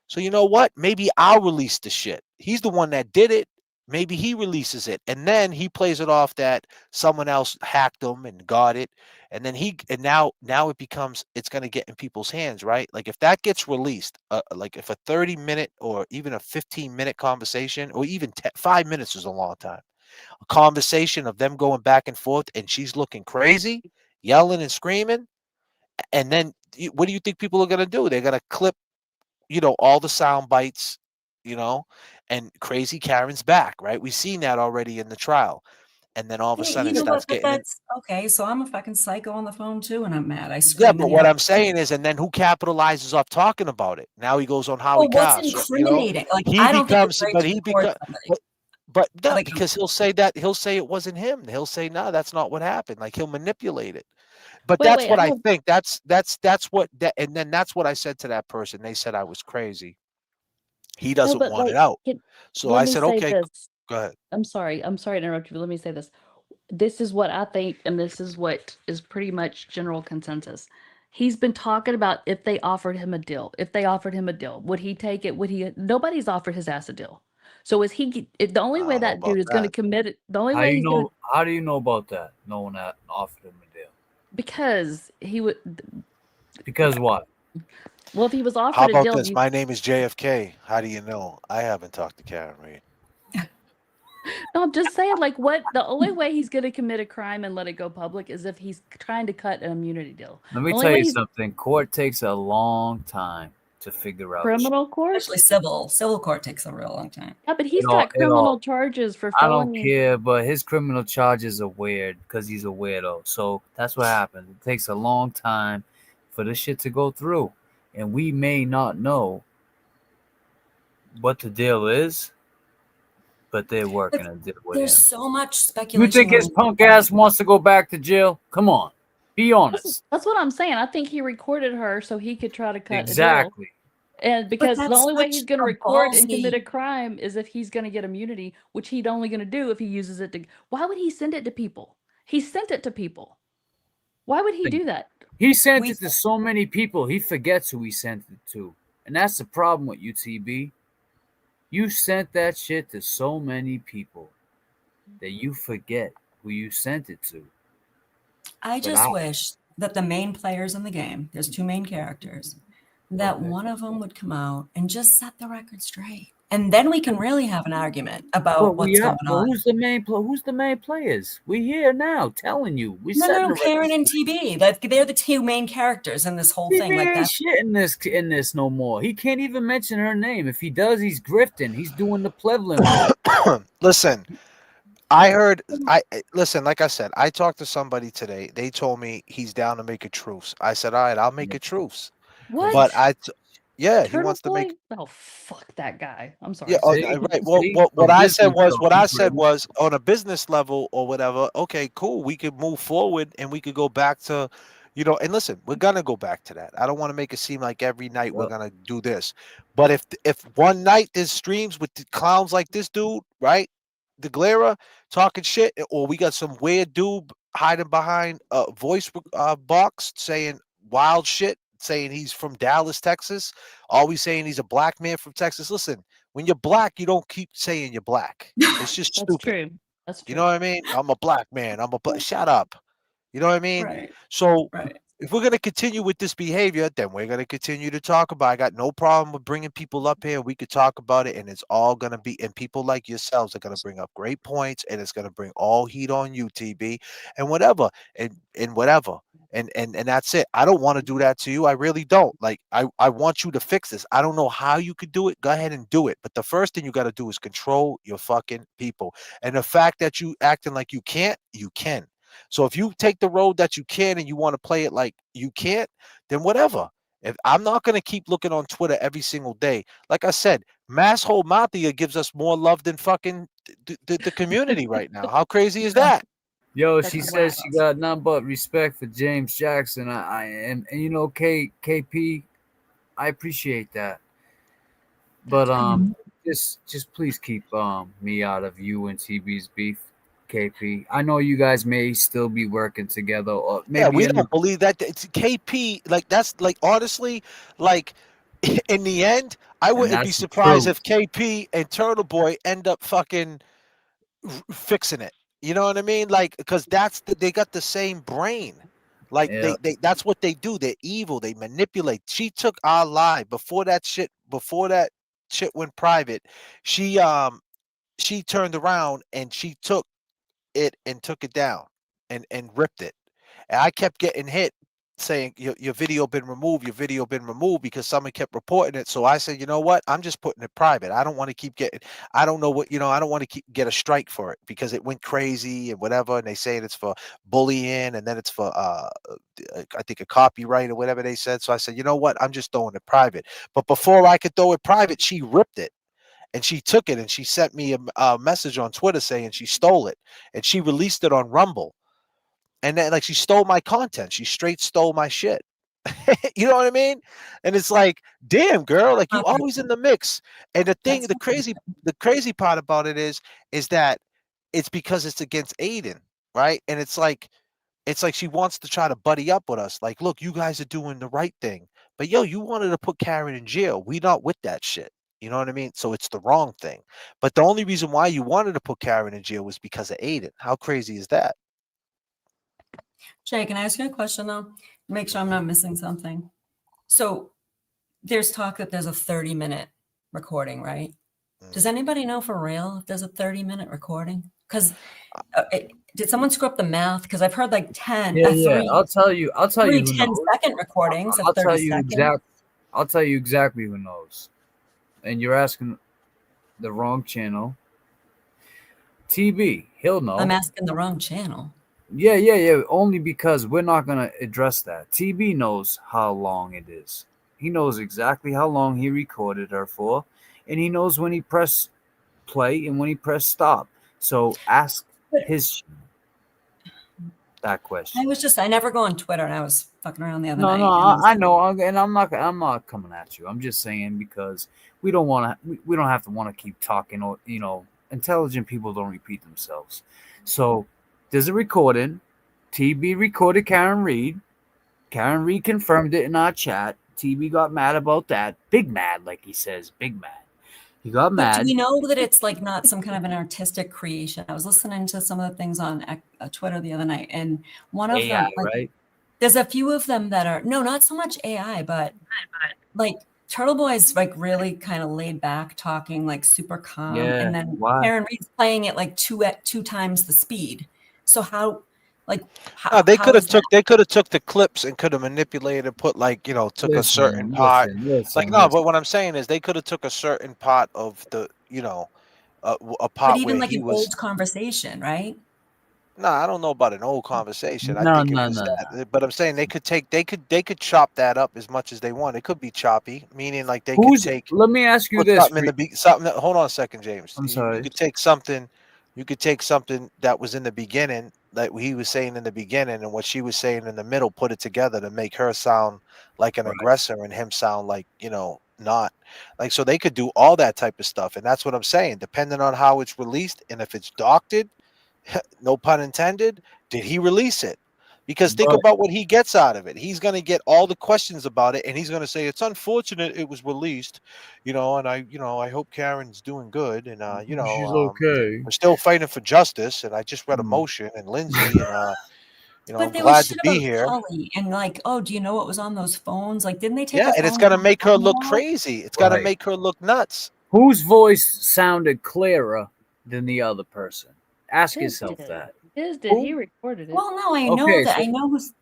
So you know what? Maybe I'll release the shit. He's the one that did it. Maybe he releases it, and then he plays it off that someone else hacked him and got it, and then now it becomes, it's going to get in people's hands, right? Like if that gets released, like if a 30-minute or even a 15-minute conversation, or even 5 minutes is a long time, a conversation of them going back and forth, and she's looking crazy, yelling and screaming, and then what do you think people are going to do? They're going to clip all the sound bites, and crazy Karen's back, right? We've seen that already in the trial. And then all of a yeah, sudden you it know starts what, but getting in. that's, okay, so I'm a fucking psycho on the phone too, and I'm mad. I Yeah, scream but and what yell. I'm saying is, and then who capitalizes off talking about it? Now he goes on Howie Well, what's Cast, incriminating? Like, he I don't think it's becomes, right but to he record becomes, somebody. but no, Like, because he'll say it wasn't him. He'll say, no, that's not what happened. Like he'll manipulate it. But Wait, that's wait, I what I have, think. That's what that, and then that's what I said to that person. They said I was crazy. He no, doesn't but want it like, out. can, So let I me said, say okay, this. go ahead. I'm sorry to interrupt you, but let me say this. This is what I think, and this is what is pretty much general consensus. He's been talking about if they offered him a deal. If they offered him a deal, would he take it? Would he? Nobody's offered his ass a deal. So is he? The only I way don't know that dude about is going to that. commit it, the only How way you he's going to, know? How do you know about that? No one offered him a deal. because he would. Because what? Well, if he was How offered a about deal, this? My name is JFK. How do you know? I haven't talked to Karen Reed. no, I'm just saying, like, what the only way he's going to commit a crime and let it go public is if he's trying to cut an immunity deal. Let The me only tell way you he's something. Court takes a long time to figure out shit. criminal court. especially civil court takes a real long time. Yeah, but It he's all, got it all. criminal charges for I don't felony. care, but his criminal charges are weird because he's a weirdo. So that's what happens. It takes a long time for this shit to go through, and we may not know what the deal is, but they're working a deal with There's him. so much You speculation think his going on. punk ass wants to go back to jail? Come on, be That's, honest. that's what I'm saying. I think he recorded her so he could try to cut a deal. Exactly. And But because the that's only way he's such going to a record and commit ballsy. a crime is if he's going to get immunity, which he's only going to do if he uses it to. Why would he send it to people? He sent it to people. Why would he do that? He sent We it to so many people, he forgets who he sent it to. And that's the problem with UTB. You sent that shit to so many people that you forget who you sent it to. I But just wish that the main players in the game, there's two main characters, that one of them would come out and just set the record straight. And then we can really have an argument about what's going on. Who's the main Who's the main players? We here now, telling you. We No, Karen and TB. Like they're the two main characters in this whole thing. TB Like ain't that's shit in this no more. He can't even mention her name. If he does, he's grifting. He's doing the Plevlin. Listen, I heard. Listen. Like I said, I talked to somebody today. They told me he's down to make a truce. I said, all right, I'll make a truce. What? But yeah, he Turtle wants to Boy? make. Oh, fuck that guy. I'm sorry. Yeah, right. Well, what I said was on a business level or whatever. Okay, cool. We could move forward and we could go back to, and listen, we're gonna go back to that. I don't want to make it seem like every night we're gonna do this. But if one night there's streams with the clowns like this dude, right? Disclaimah talking shit, or we got some weird dude hiding behind a voice box saying wild shit, saying he's from Dallas, Texas, always saying he's a black man from Texas. Listen, when you're black, you don't keep saying you're black. It's just That's stupid. true. That's true. You know what I mean? I'm a black man. Shut up. You know what I mean? right. So Right. if we're going to continue with this behavior, then we're going to continue to talk about it. I got no problem with bringing people up here. We could talk about it, and it's all going to be, and people like yourselves are going to bring up great points, and it's going to bring all heat on you, TB, and whatever, and whatever. And that's it. I don't want to do that to you. I really don't. Like, I want you to fix this. I don't know how you could do it. Go ahead and do it. But the first thing you got to do is control your fucking people. And the fact that you acting like you can't, you can. So if you take the road that you can and you want to play it like you can't, then whatever. If I'm not going to keep looking on Twitter every single day, like I said, Masshole Mafia gives us more love than fucking the community right now. How crazy is that? Yo, That's she whack. says she got none but respect for James Jackson. And KP, I appreciate that. But just please keep me out of you and TB's beef, KP. I know you guys may still be working together, or maybe Yeah, we don't believe that. It's KP. Like, that's like, honestly, like, in the end, I wouldn't be that's the surprised truth. if KP and Turtle Boy end up fucking fixing it. You know what I mean? Like, because they got the same brain. Like, Yeah. they that's what they do. They're evil. They manipulate. She took our lie before that shit went private. She turned around and she took it and took it down and ripped it. And I kept getting hit saying your video been removed, because someone kept reporting it. So I said, you know what? I'm just putting it private. I don't want to keep getting, I don't know what, I don't want to get a strike for it because it went crazy and whatever. And they say it's for bullying and then it's for, I think, a copyright or whatever they said. So I said, you know what? I'm just throwing it private. But before I could throw it private, she ripped it. And she took it and she sent me a message on Twitter saying she stole it and she released it on Rumble. And then, like, she stole my content. She straight stole my shit. You know what I mean? And it's like, damn, girl, like, you always in the mix. And the crazy part about it is that it's because it's against Aiden, right? And it's like she wants to try to buddy up with us. Like, look, you guys are doing the right thing. But yo, you wanted to put Karen in jail. We not with that shit. You know what I mean? So it's the wrong thing. But the only reason why you wanted to put Karen in jail was because of Aiden. How crazy is that? Jay, can I ask you a question though? Make sure I'm not missing something. So there's talk that there's a 30-minute recording, right? Does anybody know for real if there's a 30-minute recording? Because did someone screw up the math? Because I've heard like 10. Yeah. I'll tell you. Three Who 10-second recordings. I'll of 30 tell you seconds. I'll tell you exactly who knows. And you're asking the wrong channel. TB, he'll know. I'm asking the wrong channel. Yeah. Only because we're not gonna address that. TB knows how long it is. He knows exactly how long he recorded her for, and he knows when he pressed play and when he pressed stop. So ask his that question. I never go on Twitter, and I was fucking around the other night. No, I know, and I'm not coming at you. I'm just saying because we don't have to want to keep talking, or intelligent people don't repeat themselves. So there's a recording. TB recorded Karen Reed. Karen Reed confirmed it in our chat. TB got mad about that. Big mad, like he says. Big mad. He got mad. Do we know that it's like not some kind of an artistic creation? I was listening to some of the things on Twitter the other night, and one of AI, them, like, right? There's a few of them that are not so much AI, but like Turtle Boy's like really kind of laid back, talking like super calm, Yeah. and then Why? Karen Reed's playing it like two times the speed. So how No, how they how could have is that? took the clips and could have manipulated and put like took a certain Listen, part. listen, Like listen, no, but listen. what I'm saying is they could have took a certain part of the a But part even where like he an was. old conversation, right? No, I don't know about an old conversation. I No, think it no, was no, no. that. But I'm saying they could chop that up as much as they want. It could be choppy, meaning like they could Who's? take Let me ask you put this. something in the something that, hold on a second, James. I'm You sorry. could take something that was in the beginning, like he was saying in the beginning and what she was saying in the middle, put it together to make her sound like an Right. aggressor and him sound like, not. Like so they could do all that type of stuff. And that's what I'm saying. Depending on how it's released and if it's doctored, no pun intended, did he release it? Because think But about what he gets out of it. He's going to get all the questions about it, and he's going to say it's unfortunate it was released, and I hope Karen's doing good, and she's okay. we're still fighting for justice, and I just read a Mm. motion, and Lindsay, and But I'm there was glad to shit be about here. Tully and like, oh, do you know what was on those phones? Like, didn't they take Yeah, her and it's phone going to and make her phone look out? crazy. It's going to Right. make her look nuts. Whose voice sounded clearer than the other person? Ask His yourself did. that. His did. Who? He recorded it. Well, no, I know Okay, that. so I know who's.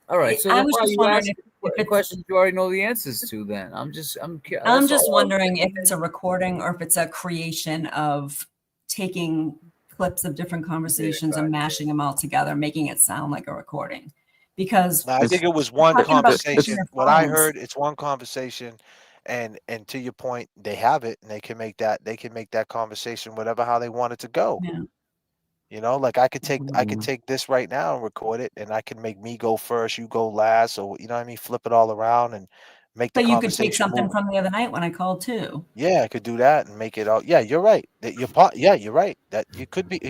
all right. So I then was why are just you wondering asking if it's. questions you already know the answers to? Then I'm that's just all. wondering if it's a recording or if it's a creation of taking clips of different conversations and mashing them all together, making it sound like a recording. Because No, I It's think it was we're one talking about taking conversation. their What I phones. heard, it's one conversation, and to your point, they have it, and they can make that conversation whatever how they want it to go. Yeah. Like I could take this right now and record it, and I can make me go first, you go last, or you know what I mean, flip it all around and make the But you could take conversation something move. from the other night when I called too. Yeah, I could do that and make it all. Yeah, you're right. That you're part. Yeah, you're right. That you could be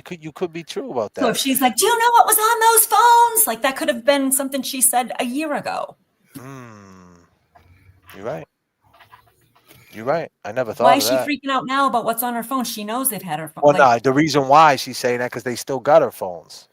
true about So that. if she's like, do you know what was on those phones? Like that could have been something she said a year ago. Mm, you're right. You're right. I never Why thought is of she that. freaking out now about what's on her phone? She knows they've had her phone. Well, Like, no, the reason why she's saying that because they still got her phones.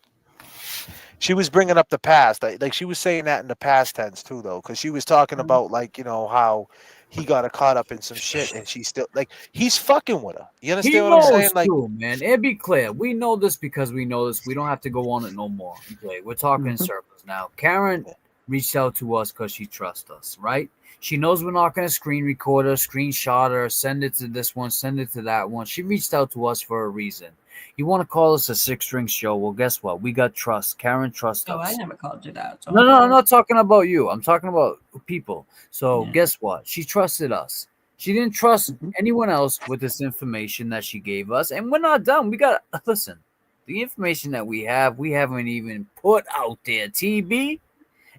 She was bringing up the past, like she was saying that in the past tense too, though, because she was talking about like how he got her caught up in some shit, and she's still like he's fucking with her. You He understand what I'm saying? knows Like, too, man. It'd be clear. We know this because we know this. We don't have to go on it no more. Okay, we're talking in circles now. Karen reached out to us because she trusts us, right? She knows we're not going to screen record her, screenshot her, send it to this one, send it to that one. She reached out to us for a reason. You want to call us a six-string show? Well, guess what? We got trust. Karen trusts oh, I us. never called you that. So No, no, I'm not talking about you. I'm talking about people. So Yeah. guess what? She trusted us. She didn't trust anyone else with this information that she gave us. And we're not done. We got listen. The information that we haven't even put out there. TB,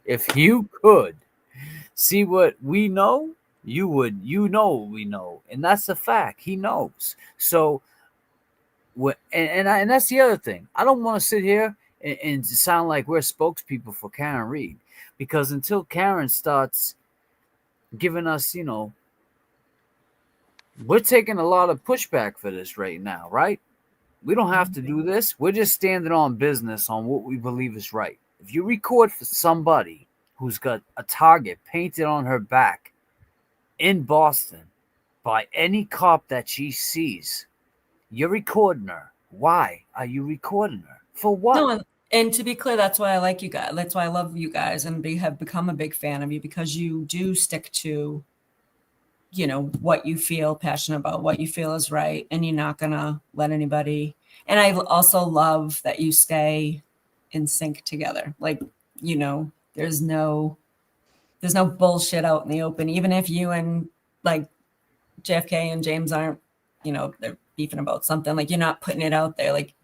if you could see what we know, you know what we know. And that's a fact. He knows. So and that's the other thing. I don't want to sit here and sound like we're spokespeople for Karen Reed because until Karen starts giving us, we're taking a lot of pushback for this right now, right? We don't have to do this. We're just standing on business on what we believe is right. If you record for somebody who's got a target painted on her back in Boston by any cop that she sees, you're recording her. Why are you recording her? For what? No, and to be clear, that's why I like you guys. That's why I love you guys and have become a big fan of you because you do stick to, what you feel passionate about, what you feel is right, and you're not gonna let anybody. And I also love that you stay in sync together. Like, there's no bullshit out in the open. Even if you and like JFK and James aren't, they're beefing about something, like you're not putting it out there like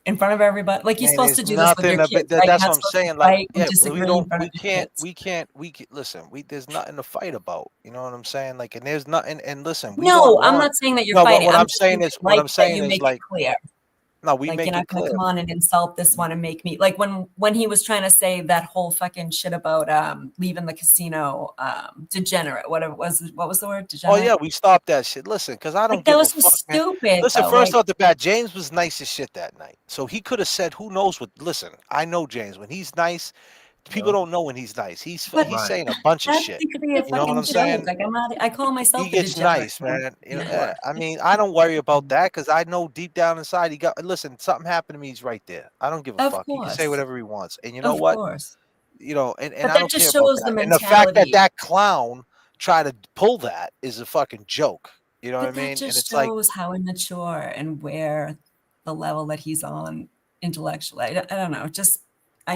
in front of everybody. Like you're man, supposed to there's do this with nothing your of it. kids, right? You're That's what not I'm supposed to saying. Like, fight and yeah, we disagree in don't, front of we your can't, kids. listen. There's nothing to fight about. You know what I'm saying? Like, and there's nothing. And listen, we don't No, I'm want. not saying that you're No, but fighting. what I'm I'm just saying saying I is, like that you make it like, clear. no, we Like you're make it not going to clear. come on and insult this one and make me like when he was trying to say that whole fucking shit about leaving the casino degenerate. What was the word? Oh Degenerate. yeah, we stopped that shit. Listen, because I don't Like that give a was so fuck, man. stupid Listen, though. first Like off the bat, James was nice as shit that night. So he could have said, who knows what. Listen, I know James. When he's nice, people Yeah. don't know when he's nice. He's But saying a bunch of that's shit. to be a You know what fucking I'm joke. saying? Like I call He myself a gets degenerate. nice, man. You know, Yeah. Right. I mean, I don't worry about that because I know deep down inside he got. Listen, something happened to me. He's right there. I don't give a Of fuck. He can say course. whatever he wants, and you know Of what? course. You know, and But I that don't care just about shows the that. And the fact that mentality. that clown tried to pull that is a fucking joke. You know what I But that mean? And just it's like, shows how immature and where the level that he's on intellectually. I don't know. Just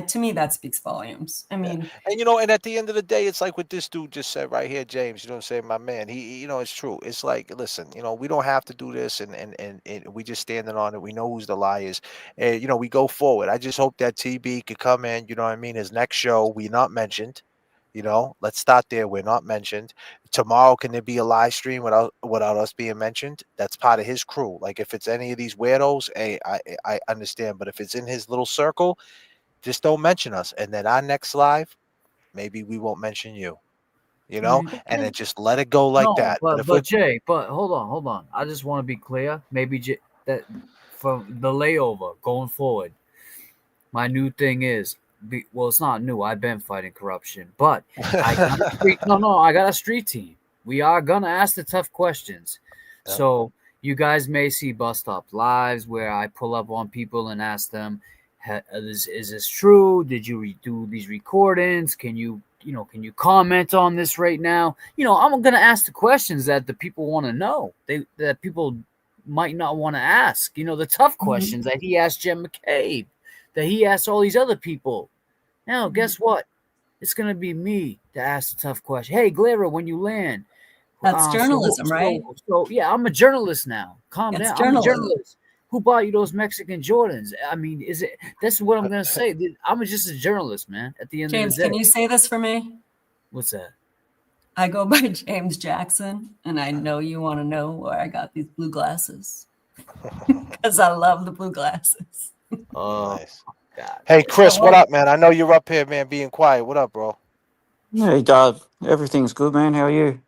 to me that speaks volumes. I mean, and you know, and at the end of the day, it's like what this dude just said right here, James. You know what I'm saying, my man. You know, it's true. It's like, listen, you know, we don't have to do this, and we just standing on it. We know who's the liars, and you know, we go forward. I just hope that TB could come in. You know what I mean? His next show, we not mentioned. You know, let's start there. We're not mentioned. Tomorrow, can there be a live stream without us being mentioned? That's part of his crew. Like if it's any of these weirdos, hey, I understand. But if it's in his little circle, just don't mention us. And then our next live, maybe we won't mention you. You know, Mm, and then just let it go like no, that. But if we're but Jay, but hold on. I just want to be clear. Maybe that from the layover going forward, my new thing is, well, it's not new. I've been fighting corruption, but I got a street. No, I got a street team. We are gonna ask the tough questions. yeah, So you guys may see bus stop lives where I pull up on people and ask them, "Is this true? Did you do these recordings? Can you comment on this right now? I'm gonna ask the questions that the people want to know. That people might not want to ask. The tough questions that he asked Jim McCabe, that he asked all these other people. Now, guess what? It's gonna be me to ask the tough question. Hey, Glera, when you land, that's journalism, right? yeah, I'm a journalist now. Calm It's down. I'm a journalism. journalist. Who bought you those Mexican Jordans? I mean, is it? That's what I'm gonna say. I'm just a journalist, man. At the end James, of the day, can you say this for me? what's that? I go by James Jackson, and I know you want to know where I got these blue glasses because I love the blue glasses. Oh, nice. God. Hey, So Chris, what up, man? I know you're up here, man, being quiet. What up, bro? Hey, Dad. Everything's good, man. How are you?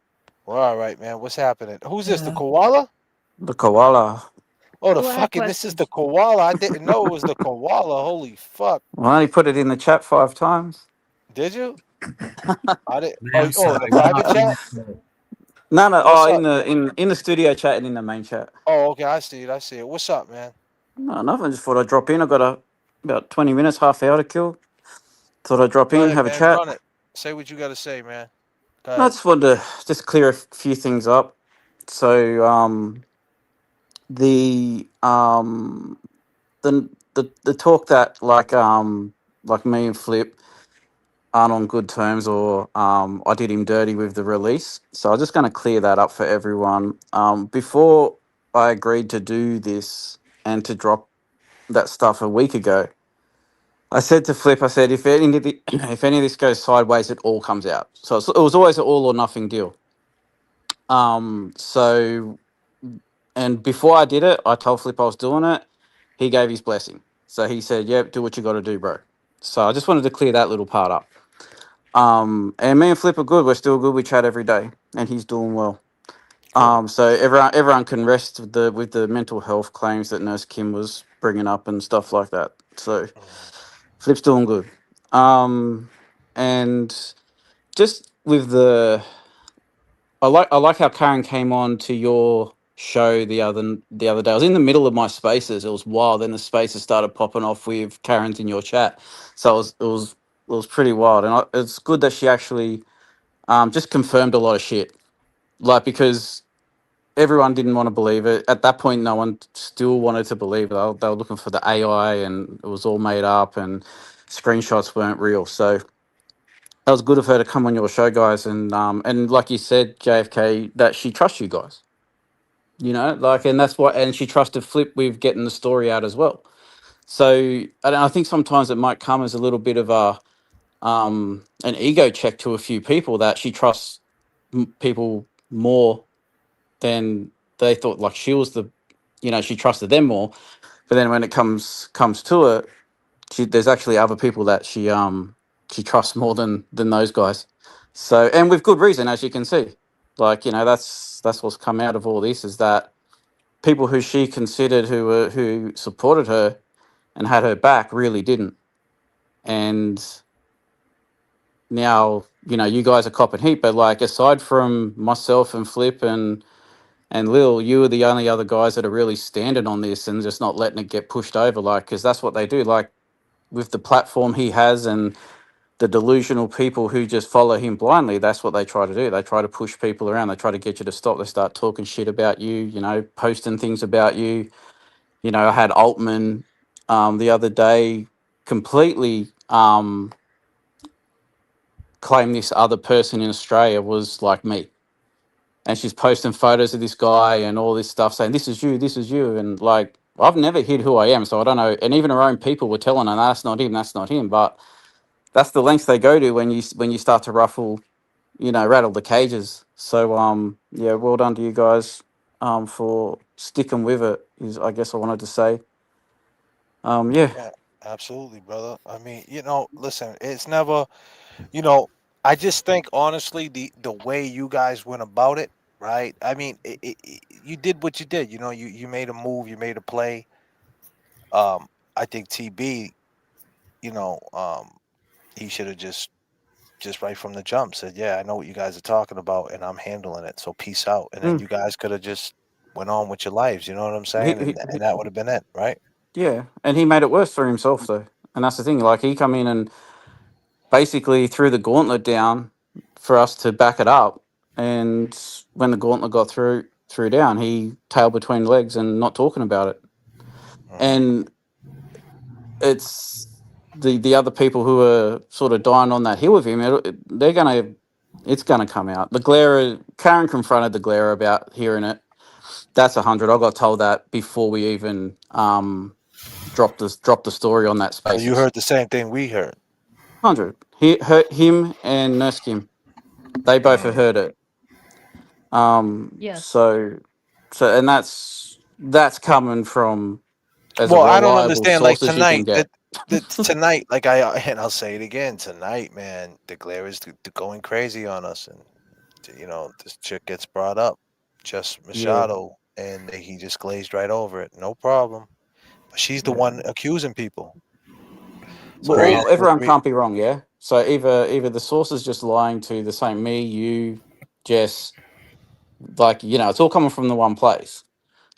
We're all right, man. What's happening? Who's this? The yeah. koala? The koala. Oh, the Well, I have fucking. This is the questions. koala. I didn't know it was the koala. Holy fuck! I only put it in the chat 5 times. Did you? I didn't. Man, Oh, I'm in the sorry. We're private not being chat. upset. No, no. What's Oh, up? in the studio chat and in the main chat. Oh, okay. I see it. I see it. What's up, man? No, nothing. Just thought I'd drop in. I got about 20 minutes, half hour to kill. Thought I'd drop Go in, ahead, have a man. chat. Run it. Say what you got to say, man. Go I ahead. just wanted to just clear a few things up. So, the the talk that like me and Flip aren't on good terms, or I did him dirty with the release. So I'm just going to clear that up for everyone. Before I agreed to do this and to drop that stuff a week ago, I said to Flip, I said, if any of if any of this goes sideways, it all comes out. So it was always an all or nothing deal. So, and before I did it, I told Flip I was doing it. He gave his blessing. So he said, "Yep, do what you got to do, bro." So I just wanted to clear that little part up. And me and Flip are good. We're still good. We chat every day, and he's doing well. Cool. So everyone can rest with the mental health claims that Nurse Kim was bringing up and stuff like that. So Mhm. Flip's doing good. And just with I like how Karen came on to your show the other day. I was in the middle of my spaces. It was wild. Then the spaces started popping off with Karen's in your chat. So it was pretty wild. And it's good that she actually just confirmed a lot of shit. Like, because everyone didn't want to believe it. At that point, no one still wanted to believe it. They were looking for the AI, and it was all made up, and screenshots weren't real. So that was good of her to come on your show, guys. And like you said, JFK, that she trusts you guys. Like, and that's what, and she trusted Flip with getting the story out as well. So, and I think sometimes it might come as a little bit of an ego check to a few people, that she trusts people more than they thought. Like, she was she trusted them more. But then when it comes to it, there's actually other people that she trusts more than those guys. So, and with good reason, as you can see. Like, that's what's come out of all this, is that people who she considered, who supported her and had her back, really didn't. And now, you guys are copping heat, but like aside from myself and Flip and Lil, you are the only other guys that are really standing on this and just not letting it get pushed over, like, because that's what they do. Like with the platform he has and the delusional people who just follow him blindly, that's what they try to do. They try to push people around. They try to get you to stop. They start talking shit about you, posting things about you. I had Altman the other day completely claim this other person in Australia was like me. And she's posting photos of this guy and all this stuff saying, this is you, this is you. And like, I've never hid who I am. So I don't know. And even her own people were telling her, "No, that's not him, that's not him." But that's the lengths they go to when you start to ruffle, rattle the cages. So yeah, well done to you guys for sticking with it, is I guess I wanted to say. Yeah. Yeah, absolutely, brother. I mean, listen, it's never, you know, I just think honestly, the way you guys went about it, right? I mean, you did what you did. You made a move, you made a play. I think TB, you know, um, he should have just right from the jump said, "Yeah, I know what you guys are talking about, and I'm handling it. So peace out." And then Mm. you guys could have just went on with your lives. You know what I'm He, saying? he, And he, that would have been it, right? yeah, and he made it worse for himself though, and that's the thing. Like he come in and basically threw the gauntlet down for us to back it up, and when the gauntlet got threw down, he tail between legs and not talking about it. Hmm. And it's the other people who are sort of dying on that hill with him. It's gonna come out. The Glare, Karen confronted the Glare about hearing it. That's 100. I got told that before we even dropped the story on that So you Spaces. heard the same thing we heard. 100. Him and Nurse Kim. They both have Mm. heard it. Yes. So and that's coming from as Well, I don't reliable understand. Like source as you can tonight, get. tonight, like and I'll say it again. Tonight, man, the glare is going crazy on us, and this chick gets brought up, just Yeah, Machado, and he just glazed right over it. No problem. But she's the yeah. one accusing people. So Well, Right. everyone can't be wrong, yeah. So either the source is just lying to the same me, you, Jess, like it's all coming from the one place.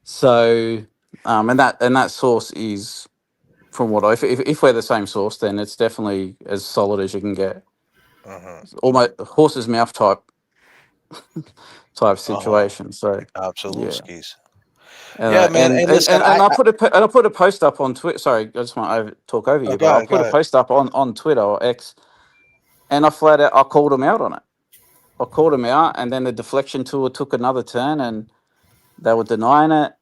So, and that source is from what if we're the same source, then it's definitely as solid as you can get. uh-huh, It's almost horse's mouth type uh-huh, situation. So absolute yeah, skis. and Yeah, I, man. and And and, listen, and and I put a post up on Twitter. Sorry, I just want to talk over you, but I put a got it. post up on Twitter or X, and I called him out on it. I called him out, and then the deflection tour took another turn, and they were denying it,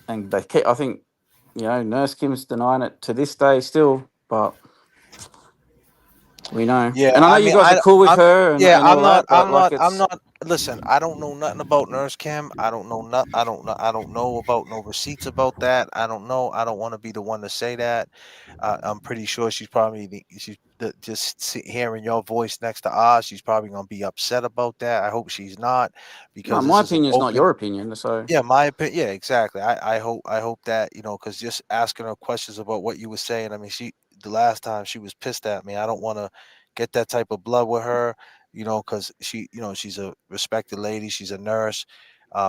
and they kept. I think Nurse Kim's denying it to this day still, but we know. Yeah, And I know I you mean, guys are cool with I'm, her and, yeah, and all that, but like I'm it's not. Listen, I don't know nothing about Nurse Cam. I don't know I don't know about no receipts about that. I don't know. I don't want to be the one to say that. I'm pretty sure just hearing your voice next to ours. She's probably gonna be upset about that. I hope she's not, no, because my this is an opinion's not open. your opinion. So Yeah, my opinion. Yeah, exactly. I hope that because just asking her questions about what you were saying. I mean, the last time she was pissed at me. I don't want to get that type of blood with her, because she's a respected lady. She's a nurse.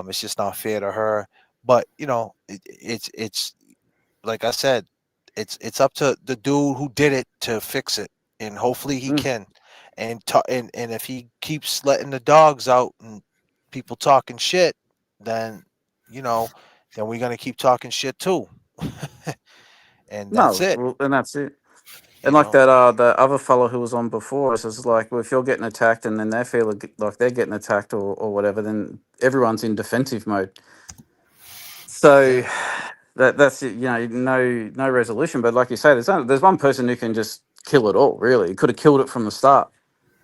It's just not fair to her. But it's like I said, it's up to the dude who did it to fix it, and hopefully he mm, can. And if he keeps letting the dogs out and people talking shit, then you know, then we're gonna keep talking shit too. And that's no, it. well, and that's it. And You like know. that, the other fellow who was on before us is like, well, if you're getting attacked and then they feel like they're getting attacked or whatever, then everyone's in defensive mode. So Yeah. that's it. No resolution. But like you say, there's one person who can just kill it all. Really, he could have killed it from the start.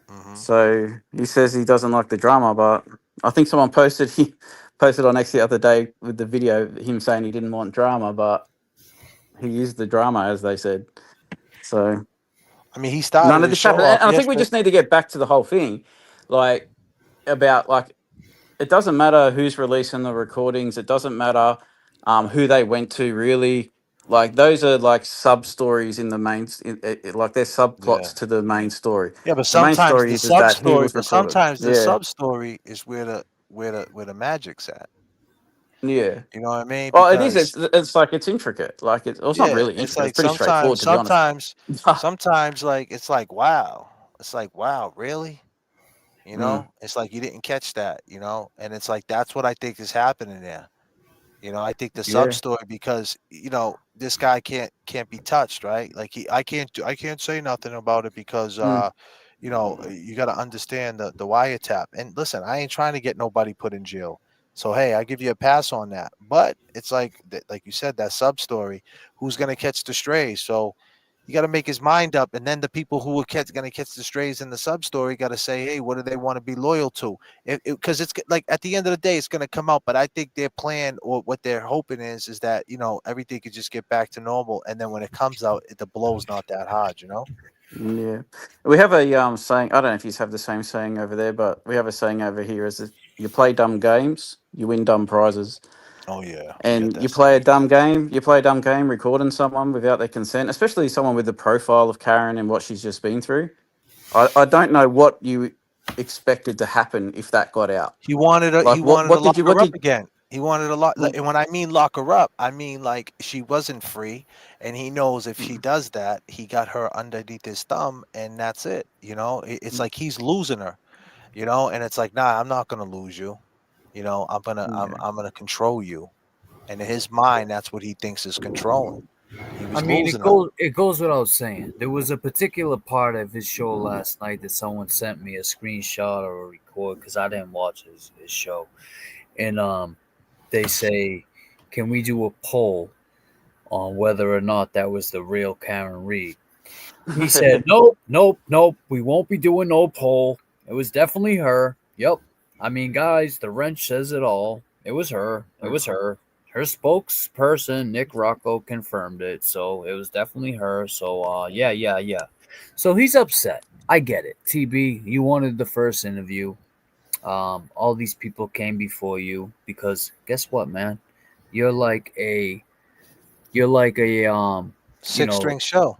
Hmm. So he says he doesn't like the drama, but I think someone he posted on X the other day with the video him saying he didn't want drama, but he used the drama as they said. So I mean, he none started of his this show happened, off and I think we yesterday. just need to get back to the whole thing, like about like it doesn't matter who's releasing the recordings. It doesn't matter who they went to really. Like those are like sub stories in the main, like they're Yeah. subplots to the main story. Yeah, but The main sometimes story the is sub that he story, was recorded. Yeah, is where the magic's at. yeah. You know what I mean? Well, it is. Because It's like it's intricate. Like well, it's not yeah, really it's intricate. It's like pretty straightforward, to be honest. sometimes like it's like wow. It's like wow, really? You Mm, know? It's like you didn't catch that, you know? And it's like that's what I think is happening there. You know, I think the sub yeah. story because you know this guy can't be touched, right? Like I can't say nothing about it because Mm, you know you got to understand the wiretap. And listen, I ain't trying to get nobody put in jail. So hey, I give you a pass on that. But it's like like you said that sub story. Who's gonna catch the strays? So you got to make his mind up, and then the people who are going to catch the strays in the sub story got to say, hey, what do they want to be loyal to? Because it's like at the end of the day, it's going to come out. But I think their plan or what they're hoping is that you know everything could just get back to normal, and then when it comes out, the blow's not that hard, you know. yeah. We have a saying. I don't know if you have the same saying over there, but we have a saying over here: is that you play dumb games, you win dumb prizes. Oh yeah, we got And that saying. you play a dumb game recording someone without their consent, especially someone with the profile of Karen and what she's just been through. I don't know what you expected to happen if that got out. He Like wanted to what did lock you her what up did again. He wanted to lock, and when I mean lock her up, I mean like she wasn't free, and he knows if he mm, does that, he got her underneath his thumb, and that's it. You know, it's mm, like he's losing her. You know, and it's like, nah, I'm not gonna lose you. You know, yeah. I'm gonna control you, and in his mind, that's what he thinks is controlling. He I was mean, losing her. it goes without saying. There was a particular part of his show last night that someone sent me a screenshot or a record because I didn't watch his show, and they say, "Can we do a poll on whether or not that was the real Karen Reed?" He said, "Nope, nope, nope. We won't be doing no poll. It was definitely her. Yep. I mean, guys, the wrench says it all. It was her. It was her. Her spokesperson, Nick Rocco, confirmed it. So it was definitely her. So, yeah, yeah, yeah. So he's upset. I get it. TB, you wanted the first interview. All these people came before you because guess what, man? You're like a, you're like a, you Six know, string show.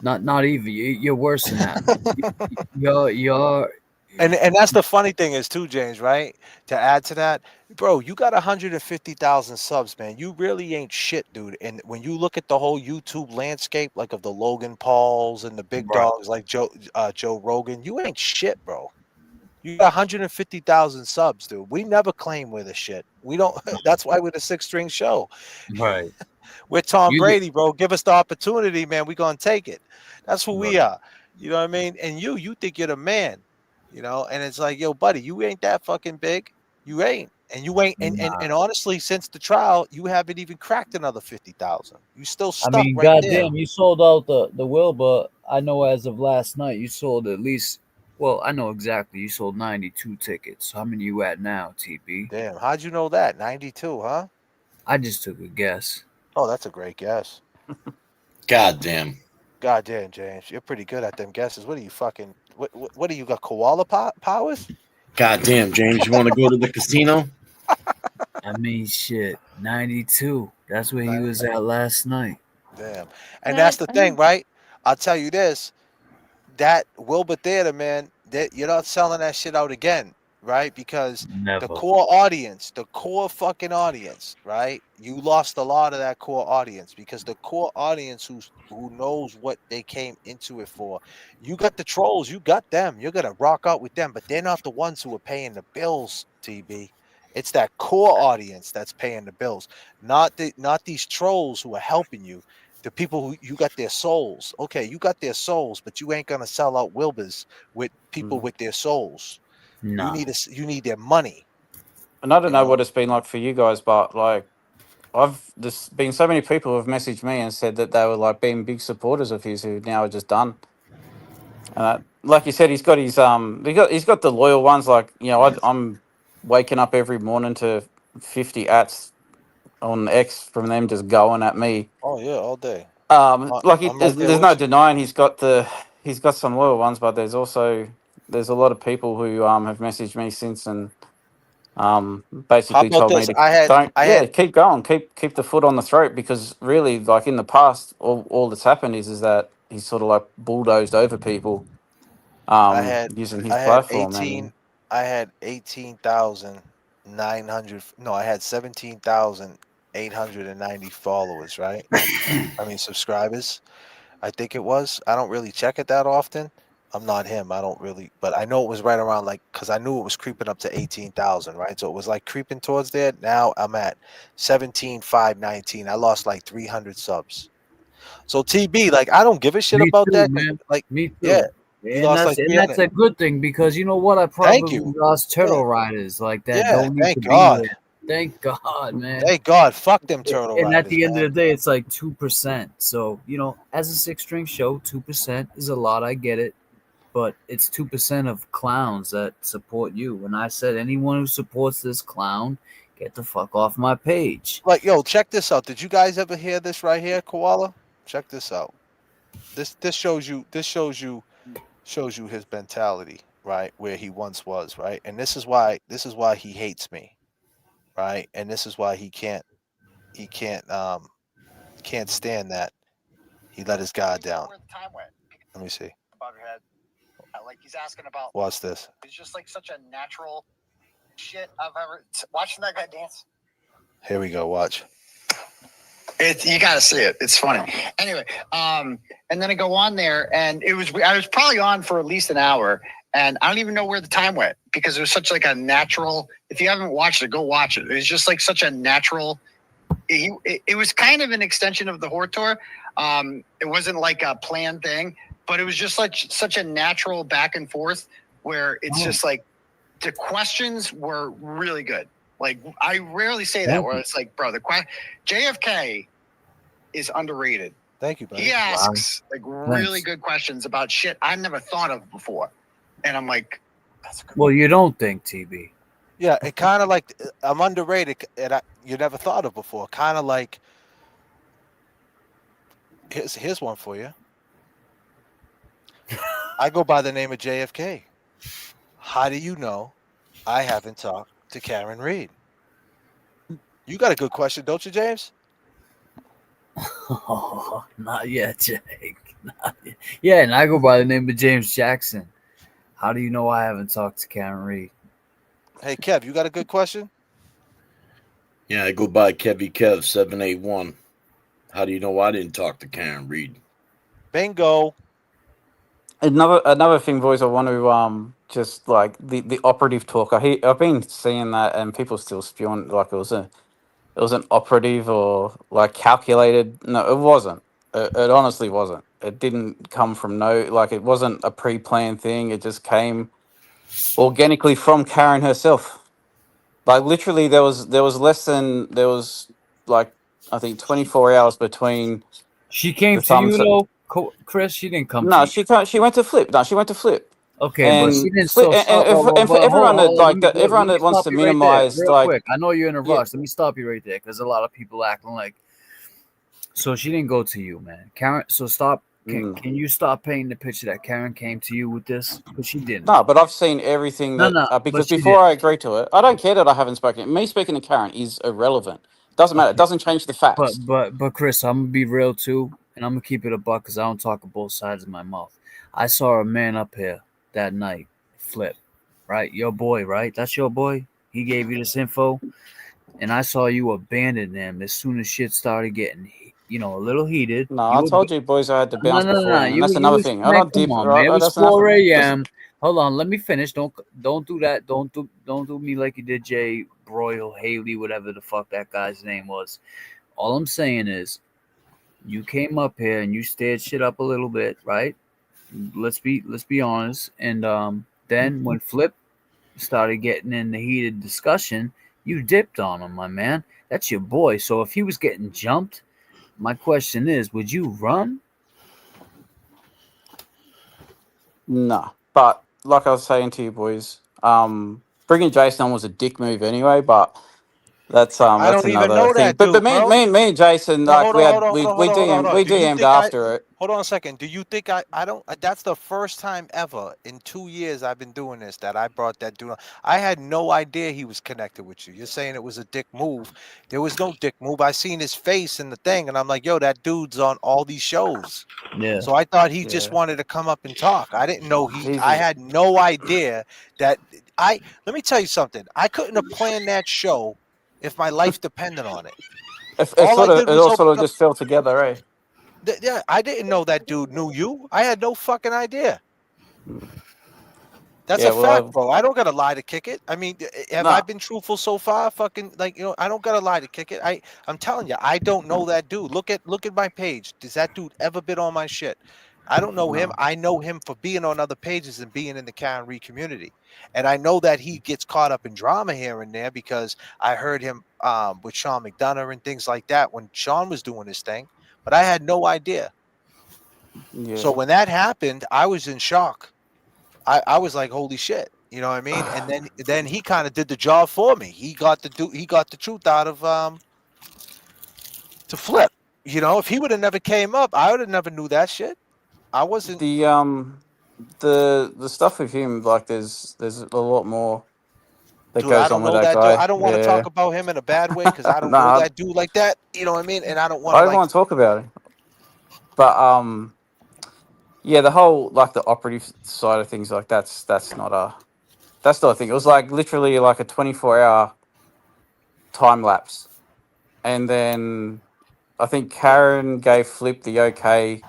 not even. You're worse than that, man. You're And that's the funny thing is too, James, right? To add to that, bro, you got 150,000 subs, man. You really ain't shit, dude. And when you look at the whole YouTube landscape, like of the Logan Pauls and the big right. dogs like Joe Rogan, you ain't shit, bro. You got 150,000 subs, dude. We never claim we're the shit. We don't. That's why we're the six string show. Right. We're Tom You Brady, bro. Give us the opportunity, man. We're gonna take it. That's who we right. are. You know what I mean? And you think you're the man, you know, and it's like, yo, buddy, you ain't that fucking big. You ain't. And you ain't Nah. and honestly, since the trial, you haven't even cracked another 50,000. You still I stuck mean, right there. goddamn, you sold out the will, but I know as of last night you sold at least. Well, I know exactly. You sold 92 tickets. How many you at now, TB? Damn, how'd you know that? 92, huh? I just took a guess. Oh, that's a great guess. God damn. God damn, James. You're pretty good at them guesses. What are you fucking what do you got koala powers? God damn, James. You want to go to the casino? I mean, shit, 92. That's where he Nah, was at last night. damn. And that's But the I thing, mean, right? I'll tell you this. That Wilbur Theater, man, that you're not selling that shit out again, right? Because Never. the core fucking audience, right? You lost a lot of that core audience because the core audience who knows what they came into it for. You got the trolls, you got them. You're gonna rock out with them, but they're not the ones who are paying the bills, TB. It's that core audience that's paying the bills, not these trolls who are helping you, the people who you got their souls. Okay, you got their souls, but you ain't gonna sell out Wilbur's with people Mm. with their souls. Nah. You need their money. And I don't You know know. what it's been like for you guys, but like there's been so many people who have messaged me and said that they were like being big supporters of his who now are just done. And like you said, he's got the loyal ones. Like I'm waking up every morning to 50 ats on X from them just going at me. Oh yeah, all day. I'm right there There's no with you. denying he's got some loyal ones, but there's a lot of people who have messaged me since, and How Basically about told me this? to I had keep going, keep the foot on the throat, because really, like in the past, all that's happened is that he's sort of like bulldozed over people, I had using his I had platform, 18 and I had 18,900 no, I had 17,890 followers, right? I mean subscribers. I think it was. I don't really check it that often. I'm not him. I don't really, but I know it was right around like because I knew it was creeping up to 18,000, right? So it was like creeping towards there. Now I'm at 17,519. I lost like 300 subs. So TB, like I don't give a shit Me about too, that. 'Cause, man. like, Me yeah, too. you And lost that's like and that's 300. a good thing because you know what? I Thank probably you. lost Yeah, turtle riders like that yeah. don't need to Thank be God. there. Thank God, man. Thank God. Fuck them turtle And at riders, the end of man. the day, it's like 2%. So as a six-string show, 2% is a lot. I get it, but it's 2% of clowns that support you. And I said, anyone who supports this clown, get the fuck off my page. Like, yo, check this out. Did you guys ever hear this right here, Koala? Check this out. This shows you his mentality, right? Where he once was, right? And this is why he hates me, right? And this is why he can't stand that he let his guard down. Let me see. Like he's asking about. Watch this. It's just like such a natural shit I've ever watching that guy dance. Here we go. Watch. You got to see it. It's funny. Anyway, and then I go on there, and I was probably on for at least an hour, and I don't even know where the time went because it was such like a natural. If you haven't watched it, go watch it. It was just like such a natural. It was kind of an extension of the Horde tour. It wasn't like a planned thing, but it was just like such a natural back and forth where it's just like the questions were really good. Like I rarely say that where it's like, bro, JFK is underrated. Thank you, buddy. He asks like really good questions about shit I never thought of before, and I'm like, that's a good. Well, you don't think, TB. Yeah, it kind of like I'm underrated, and you never thought of before. Kind of like here's one for you. I go by the name of JFK. How do you know I haven't talked to Karen Reed? You got a good question, don't you, James? Oh, not yet, Jake. Not yet. Yeah, and I go by the name of James Jackson. How do you know I haven't talked to Karen Reed? Hey, Kev, you got a good question? Yeah, I go by Kevy Kev 781. How do you know I didn't talk to Karen Reed? Bingo. another thing, boys. I want to just like the operative talk. I've been seeing that, and people still spewing like it was an operative or like calculated. No, it wasn't. It honestly wasn't. It didn't come from like it wasn't a pre-planned thing. It just came organically from Karen herself. Like literally, there was like I think 24 hours between She came the to you thumbs. though, Chris. She didn't come to No, you. she went to Flip. No, she went to Flip. Okay, but she And didn't. Flip, So stop. and for everyone that Hold on. like that, everyone Let me that wants stop to you right there, minimize real like quick. I know you're in a yeah. rush. Let me stop you right there because a lot of people acting like. So she didn't go to you, man. Karen. So stop. Can you stop painting the picture that Karen came to you with this? Because she didn't. No, but I've seen everything No, that no, but because she before did. I agree to it, I don't care that I haven't spoken. Me speaking to Karen is irrelevant. Doesn't matter. It Okay. doesn't change the facts. But Chris, I'm gonna be real too, and I'm gonna keep it a buck because I don't talk of both sides of my mouth. I saw a man up here that night, Flip, right? Your boy, right? That's your boy. He gave you this info, and I saw you abandon them as soon as shit started getting, a little heated. No, I You told you boys I had to no, bounce no, no, no. beforehand, and that's You another was thing. I man. don't Come dip. on, man. It was That's another. 4 a.m. Hold on, let me finish. Don't do that. Don't do me like you did Jay Broyle Haley, whatever the fuck that guy's name was. All I'm saying is, you came up here and you stirred shit up a little bit, right? Let's be honest. And then when Flip started getting in the heated discussion, you dipped on him, my man. That's your boy. So if he was getting jumped, my question is, would you run? No, but like I was saying to you boys, bringing Jason on was a dick move anyway. But That's I that's don't even another know thing. that But dude, me bro. me me and Jason, No, like hold on, hold on, hold on, hold on, hold on. we Do you DM'd think after it. hold on a second. Do you think I don't that's the first time ever in 2 years I've been doing this that I brought that dude on. I had no idea he was connected with you. You're saying it was a dick move. There was no dick move. I seen his face in the thing and I'm like, yo, that dude's on all these shows. Yeah. So I thought he just Yeah, wanted to come up and talk. I didn't know he's I had no idea that let me tell you something. I couldn't have planned that show if my life depended on it. All I did it was all open sort of up. just fell together, eh? Yeah, I didn't know that dude knew you. I had no fucking idea. Mm. That's Yeah, a well, fact, I've bro. I don't gotta lie to kick it. I mean, have I no. been truthful so far? Fucking like I don't gotta lie to kick it. I'm telling you, I don't know that dude. Look at my page. Does that dude ever been on my shit? I don't know him. No. I know him for being on other pages and being in the Karen Reed community. And I know that he gets caught up in drama here and there because I heard him with Sean McDonough and things like that when Sean was doing his thing. But I had no idea. So Yeah. when that happened, I was in shock. I was like, holy shit. You know what I mean? And then he kind of did the job for me. He got the truth out of to Flip. If he would have never came up, I would have never knew that shit. I wasn't The stuff with him, like there's a lot more that dude, I goes on don't with know that that dude. guy. I don't want to talk Yeah. about him in a bad way because I don't know No, that dude like that. You know what I mean? And I don't want I to don't like want to talk about it. But yeah, the whole like the operative side of things, like that's not a thing. It was like literally like a 24-hour time lapse, and then I think Karen gave Flip the okay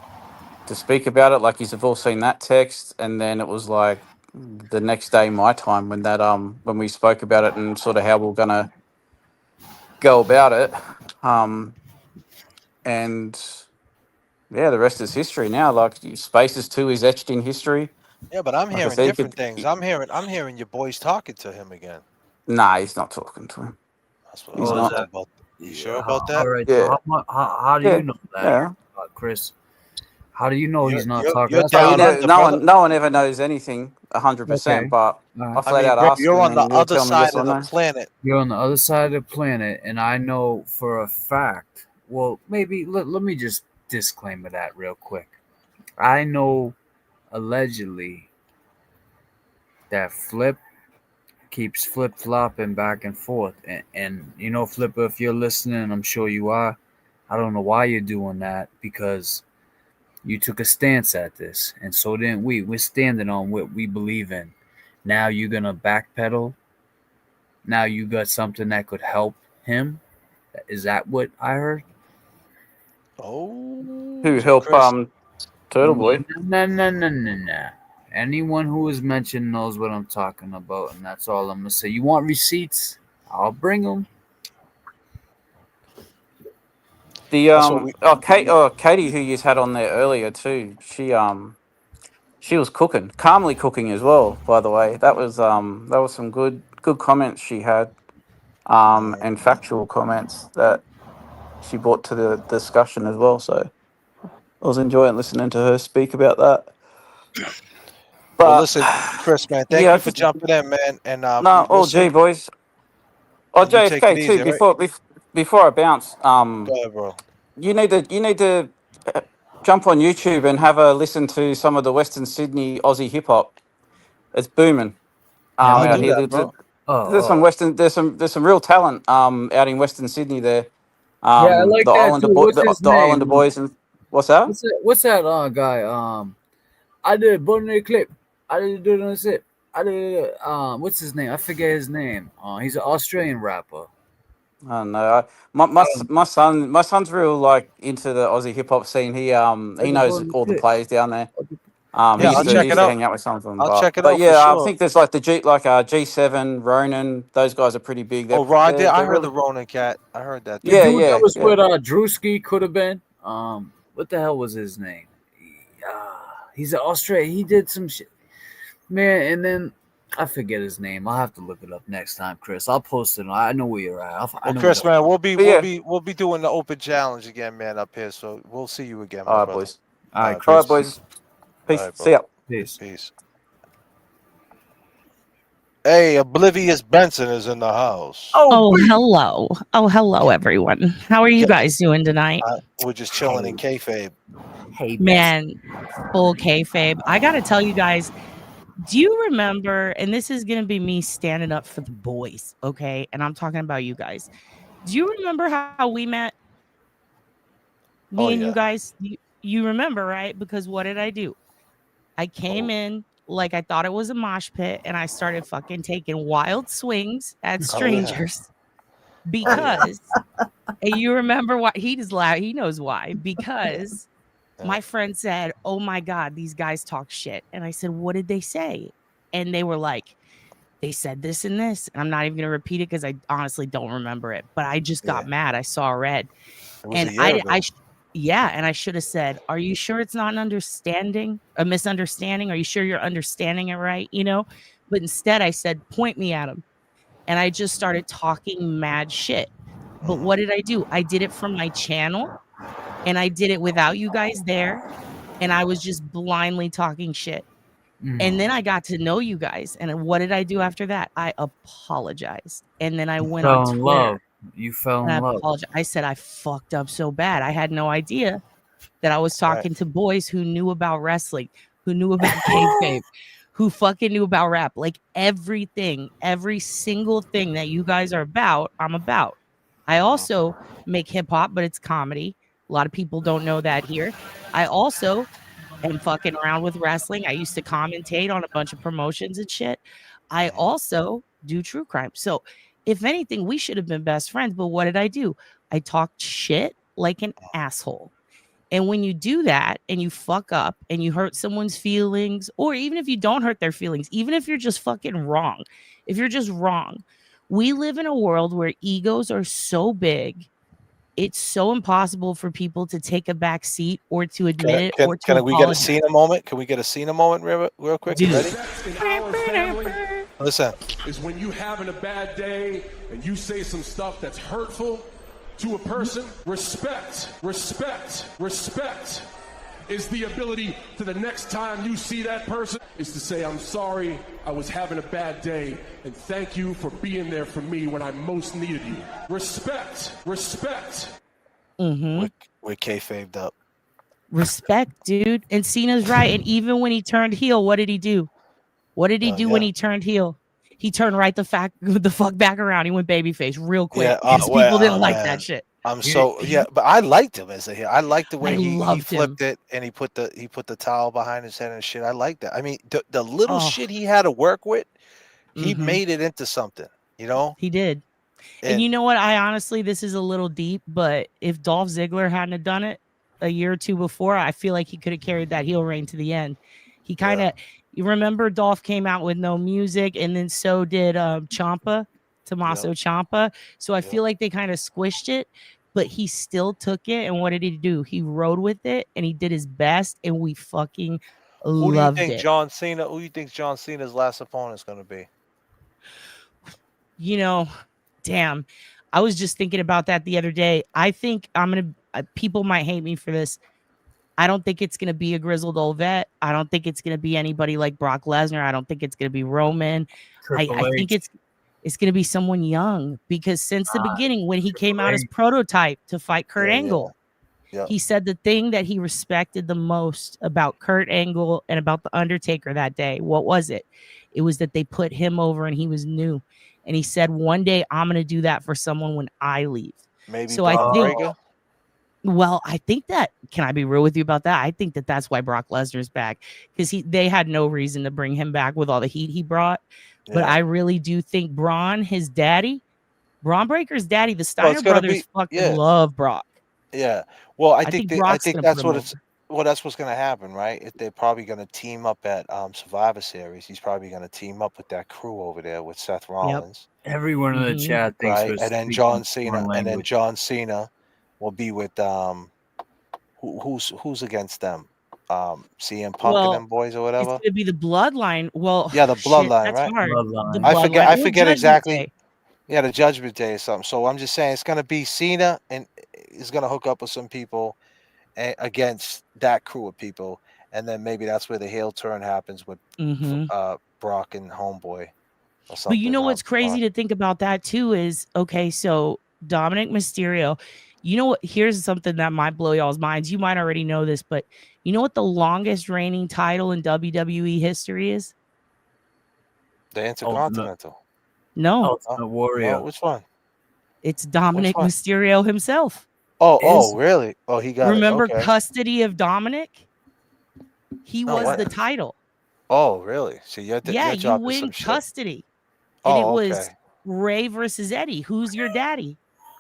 to speak about it. Like you've all seen that text, and then it was like the next day my time when we spoke about it and sort of how we're gonna go about it. Um, and yeah, the rest is history now. Like Spaces 2 is etched in history. yeah, but I'm Like I hearing said, different things. I'm hearing your boys talking to him again. nah, he's not talking to him. That's what I He's Oh, don't is know not. that? about. You sure Yeah. about All that? right. So Yeah, how do yeah, you know that, yeah. Chris? How do you know You're he's not you're talking? you're That's So all. you down That, never, under, brother. no one ever knows anything okay. 100%. But All right. I I flat mean, out bro, ask you're him, on the and he'll other tell me yes side or of the no. planet. You're on the other side of the planet, and I know for a fact. Well, maybe let me just disclaimer that real quick. I know allegedly that Flip keeps flip flopping back and forth, and Flipper, if you're listening, I'm sure you are. I don't know why you're doing that because you took a stance at this, and so didn't we. We're standing on what we believe in. Now you're gonna backpedal. Now you got something that could help him. Is that what I heard? Oh, Who so help Chris, Turtle Boy? No, no, no, no, no. Anyone who is mentioned knows what I'm talking about, and that's all I'm gonna say. You want receipts? I'll bring them. The that's what we. Katie, who you had on there earlier too. She was cooking, calmly cooking as well. By the way, that was some good comments she had, and factual comments that she brought to the discussion as well. So I was enjoying listening to her speak about that. Well, But listen, Chris, man, thank yeah, you for jumping in, man, and no, we'll oh see. gee, boys. Oh, And you take it JFK too. easy, all right? Before I bounce, Go ahead, bro. you need to jump on YouTube and have a listen to some of the Western Sydney Aussie hip hop. It's booming Have I'll you out do been? here. that, bro. There's some Oh, Western there's some real talent out in Western Sydney there. yeah, I like that too. What's his The Islander name? boys and what's that? What's that guy? I did a button in the clip. I did do it on the sip. I did what's his name? I forget his name. He's an Australian rapper. I don't know. My son's real like into the Aussie hip hop scene. I He did knows button in all the the clip. players down there. Yeah, I'll He check it used to out. hang out with some of them, I'll check it but out for yeah, I sure. think there's like the G7, Ronan. Those guys are pretty big. Oh, Rod, I They're heard really the Ronin cat. I heard that The dude. yeah dude that yeah was yeah. with Drewski could have been. What the hell was his name? He's an Australian. He did some shit, man. And then I forget his name. I'll have to look it up next time, Chris. I'll post it. I know where you're at. I Well, know where. Chris, man, we'll be But we'll yeah, be we'll be doing the open challenge again, man, up here. So we'll see you again, my all right, brother. boys. All All right, right, All bro. Chris. right, boys. All Peace. right, See bro. ya. Peace. Peace. Hey, Oblivious Benson is in the house. Oh, hello. Oh, hello, everyone. How are you guys doing tonight? We're just chilling in kayfabe. Hey, Man, full kayfabe. I got to tell you guys, do you remember, and this is going to be me standing up for the boys, okay? And I'm talking about you guys. Do you remember how we met? Oh, Me and you yeah. guys? You remember, right? Because what did I do? I came in like I thought it was a mosh pit and I started fucking taking wild swings at Oh, yeah. strangers Oh, yeah. because, and you remember why he just laughed. He knows why. Because my friend said, "Oh my God, these guys talk shit." And I said, "What did they say?" And they were like, "They said this and this." And I'm not even going to repeat it because I honestly don't remember it. But I just got mad. I saw red. It was And a year ago. yeah, and I should have said, "Are you sure it's not a misunderstanding? Are you sure you're understanding it right?" You know? But instead I said, "Point me at him." And I just started talking mad shit. But what did I do? I did it from my channel and I did it without you guys there. And I was just blindly talking shit. And then I got to know you guys. And what did I do after that? I apologized. And then I went on fell in Twitter love. You fell and I in love. apologized. I said I fucked up so bad. I had no idea that I was talking to boys who knew about wrestling, who knew about kayfabe, who fucking knew about rap. Like everything, every single thing that you guys are about, I'm about. I also make hip hop, but it's comedy. A lot of people don't know that here. I also am fucking around with wrestling. I used to commentate on a bunch of promotions and shit. I also do true crime. So, if anything, we should have been best friends. But what did I do? I talked shit like an asshole. And when you do that and you fuck up and you hurt someone's feelings, or even if you don't hurt their feelings, even if you're just fucking wrong, if you're just wrong, we live in a world where egos are so big. It's so impossible for people to take a back seat or to admit it or to Can we get a apologize. Cena moment? Can we get a Cena moment real quick? Dude. Ready? In our family Listen. is when you having a bad day and you say some stuff that's hurtful to a person. Respect is the ability to the next time you see that person is to say, "I'm sorry, I was having a bad day, and thank you for being there for me when I most needed you." Respect. Mm-hmm. We're kayfabed up. Respect, dude. And Cena's right. And even when he turned heel, what did he do? What did he do when he turned heel? He turned the fuck back around. He went babyface real quick because people didn't like that shit. But I liked him as a heel. I liked the way he loved flipped it and he put the towel behind his head and shit. I like that. I mean, the little shit he had to work with, he made it into something. You know, he did. And you know what? I honestly, this is a little deep, but if Dolph Ziggler hadn't have done it a year or two before, I feel like he could have carried that heel reign to the end. He kind of, you remember Dolph came out with no music, and then so did Tommaso Ciampa. So I feel like they kind of squished it, but he still took it. And what did he do? He rode with it, and he did his best, and we fucking loved it. Who do you think John Cena's last opponent is going to be? You know, damn. I was just thinking about that the other day. I think people might hate me for this. I don't think it's going to be a grizzled old vet. I don't think it's going to be anybody like Brock Lesnar. I don't think it's going to be Roman. I think it's going to be someone young, because since the beginning, when he came out as prototype to fight Kurt Angle, he said the thing that he respected the most about Kurt Angle and about The Undertaker that day, what was it? It was that they put him over and he was new. And he said, one day I'm going to do that for someone when I leave. Maybe so Bron Breakker? Well, I think that, can I be real with you about that? I think that that's why Brock Lesnar's back, because they had no reason to bring him back with all the heat he brought. But I really do think Braun Breaker's daddy, the Steiner brothers fucking love Brock. Yeah. Well, I think that's what it's. Well, that's what's going to happen, right? They're probably going to team up at Survivor Series. He's probably going to team up with that crew over there with Seth Rollins. Everyone in the chat thinks, right? And then John Cena, will be with who's against them? CM Punk and them boys or whatever. It's going to be the Bloodline. Well, yeah, the Bloodline, that's right? Hard. Bloodline. I forget exactly. Day. Yeah, the Judgment Day or something. So I'm just saying it's going to be Cena, and he's going to hook up with some people against that crew of people, and then maybe that's where the heel turn happens with Brock and Homeboy. But you know what's crazy to think about that too is, okay, so Dominic Mysterio, you know what? Here's something that might blow y'all's minds. You might already know this, but you know what the longest reigning title in WWE history is? The Intercontinental. No. Oh, it's the Warrior. Oh, which one? It's Dominic one? Mysterio himself. Oh, really? Oh, he got Remember it. Okay. custody of Dominic? He was the title. Oh, really? So you dropping win some shit. custody. And it was okay. Ray versus Eddie. Who's your daddy?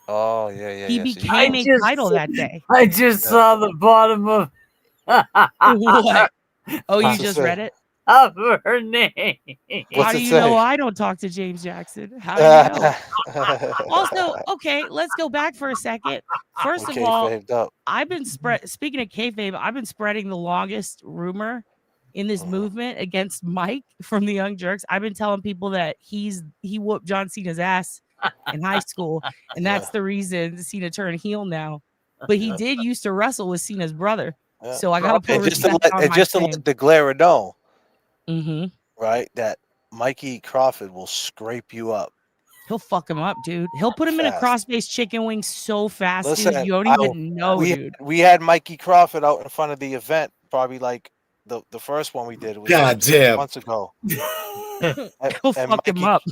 Oh, yeah. He became a title that day. I just saw the bottom of what? Oh, you just read it? Of her name. How do you know I don't talk to James Jackson? How do you know? Also, okay, let's go back for a second. First of all, I've been speaking of kayfabe, I've been spreading the longest rumor in this movement against Mike from the Young Jerks. I've been telling people that he whooped John Cena's ass in high school, and that's the reason Cena turned heel now. But he did used to wrestle with Cena's brother, so I got to put respect on my just to let the Glare know, right, that Mikey Crawford will scrape you up. He'll fuck him up, dude. He'll put him in a cross-based chicken wing so fast, Listen, dude. You don't even know, dude. We had Mikey Crawford out in front of the event, probably like the first one we did was months ago. He'll fuck him up.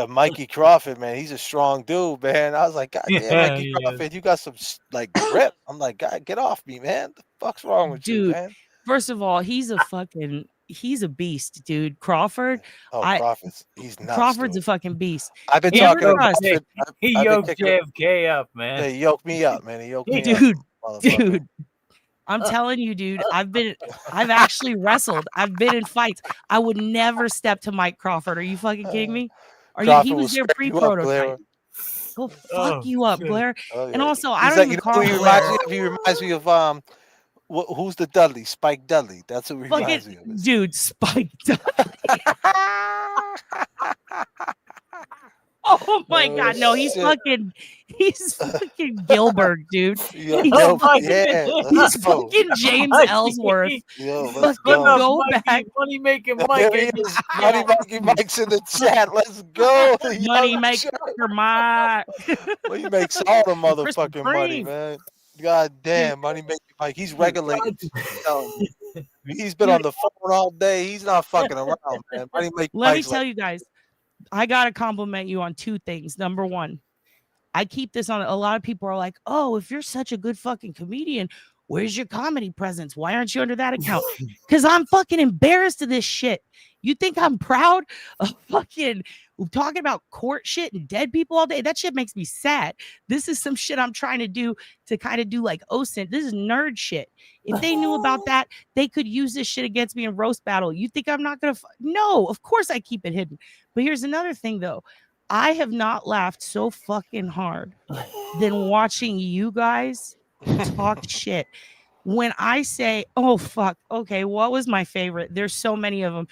Mikey Crawford, man, he's a strong dude, man. I was like, God damn, Mikey Crawford, you got some like grip. I'm like, God, get off me, man. The fuck's wrong with you, man? First of all, he's a beast, dude. Crawford. He's nuts. Crawford's dude. a fucking beast. I've been talking about he yoked JFK up, man. Yeah, he yoked me up, man. He yoked me up. Dude. I'm telling you, dude, I've actually wrestled. I've been in fights. I would never step to Mike Crawford. Are you fucking kidding me? He was their pre-prototype. He'll fuck you up, Blair. And also, I don't even call him Blair. He reminds me of who's the Dudley? Spike Dudley. That's what reminds me of. Dude, Spike Dudley. Oh my God, no, he's fucking Gilbert, dude. He's fucking James Ellsworth. Let's go back. Money making Mike. Money making Mike's in the chat. Let's go. Money maker Mike. Well, he makes all the motherfucking money, man. God damn, Money making Mike. He's regulated. He's been on the phone all day. He's not fucking around, man. Money making Let me tell you guys. I got to compliment you on two things. Number one, I keep this on. A lot of people are like, oh, if you're such a good fucking comedian, where's your comedy presence? Why aren't you under that account? Because I'm fucking embarrassed of this shit. You think I'm proud of fucking talking about court shit and dead people all day? That shit makes me sad. This is some shit I'm trying to do to kind of do like OSINT. This is nerd shit. If they knew about that, they could use this shit against me in roast battle. You think I'm not going to? No, of course I keep it hidden. But here's another thing, though. I have not laughed so fucking hard than watching you guys talk shit. When I say, oh, fuck, okay, what was my favorite? There's so many of them.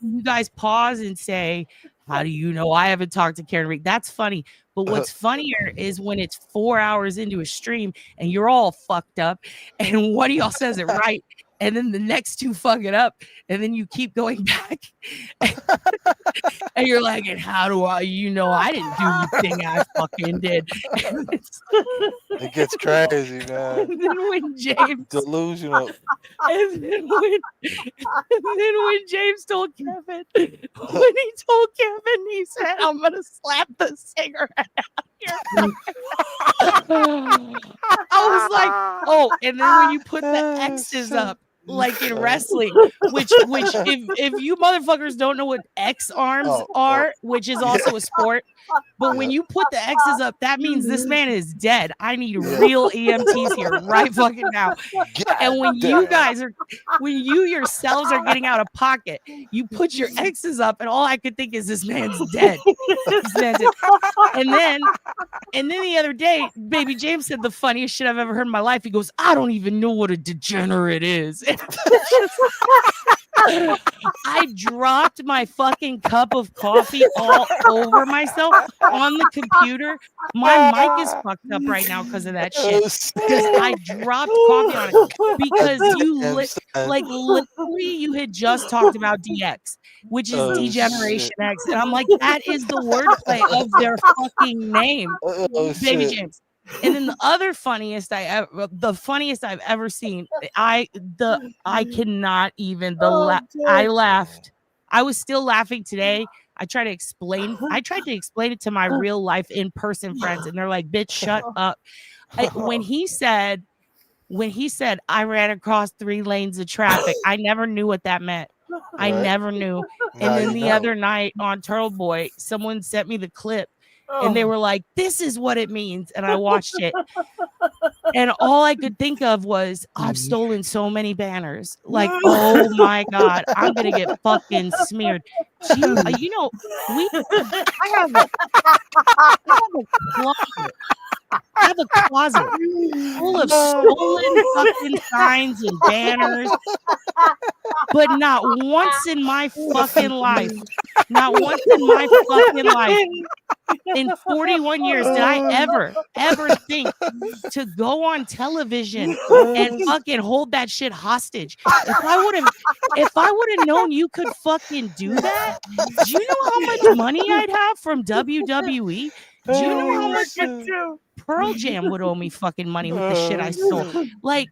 You guys pause and say, how do you know I haven't talked to Karen Reed? That's funny. But what's funnier is when it's 4 hours into a stream and you're all fucked up and one of y'all says it right. And then the next two fuck it up. And then you keep going back. And you're like, and how do I, I didn't do the thing I fucking did. It gets crazy, man. And then when James. Delusional. And then when James told Kevin, he said, I'm going to slap the cigarette out here. I was like, oh, and then when you put the X's up, like in wrestling, which if you motherfuckers don't know what X arms are, which is also a sport, but when you put the X's up, that means this man is dead. I need real EMTs here right fucking now. And when you yourselves are getting out of pocket, you put your X's up, and all I could think is this man's dead. And then the other day, baby James said the funniest shit I've ever heard in my life. He goes, I don't even know what a degenerate is. I dropped my fucking cup of coffee all over myself on the computer. My mic is fucked up right now because of that shit. Because I dropped coffee on it. Because literally you had just talked about DX, which is Degeneration X. And I'm like, that is the wordplay of their fucking name. Baby James. And then the other funniest the funniest I've ever seen, I cannot even I laughed. I was still laughing today. I tried to explain it to my real life in-person friends, and they're like, bitch, shut up. When he said I ran across 3 lanes of traffic, I never knew what that meant. I never knew. And then the other night on Turtle Boy, someone sent me the clip. And they were like, this is what it means. And I watched it. And all I could think of was, I've stolen so many banners. Like, oh my God, I'm going to get fucking smeared. You know, I have a closet full of stolen fucking signs and banners. But not once in my fucking life, in 41 years, did I ever think to go on television and fucking hold that shit hostage. If I would have known you could fucking do that, do you know how much money I'd have from WWE? Do you know how much Pearl Jam would owe me fucking money with the shit I stole? Like,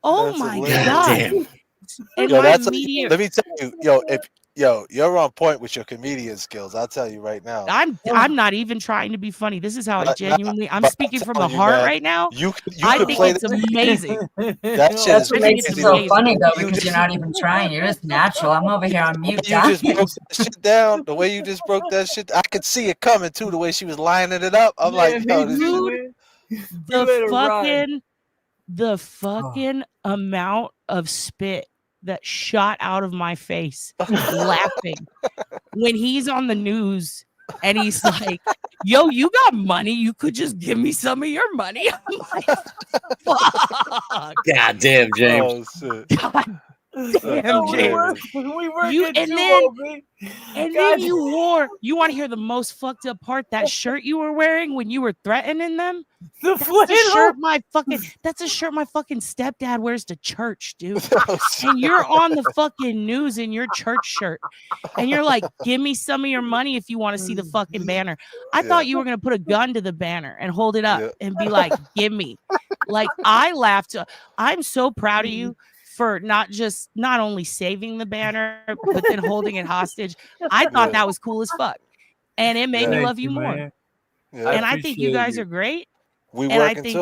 oh my God. Damn. And let me tell you, you're on point with your comedian skills. I'll tell you right now. I'm not even trying to be funny. This is how I genuinely. I'm speaking from the heart right now. I think it's amazing. That's what makes it so funny though, because you're not even trying. You're just natural. I'm over here on mute. You just broke that shit down. The way you just broke that shit, I could see it coming too. The way she was lining it up, I'm like, yo, dude, the fucking amount of spit that shot out of my face laughing when he's on the news and he's like, yo, you got money, you could just give me some of your money. I'm like, fuck. God damn, James. God damn, James. We were and then you want to hear the most fucked up part? That shirt you were wearing when you were threatening them? That's a shirt my fucking stepdad wears to church, dude. And you're on the fucking news in your church shirt. And you're like, give me some of your money if you want to see the fucking banner. I thought you were going to put a gun to the banner and hold it up and be like, give me. Like, I laughed. I'm so proud of you for not only saving the banner, but then holding it hostage. I thought that was cool as fuck. And it made me love you more. Yeah. And I think you guys are great. I think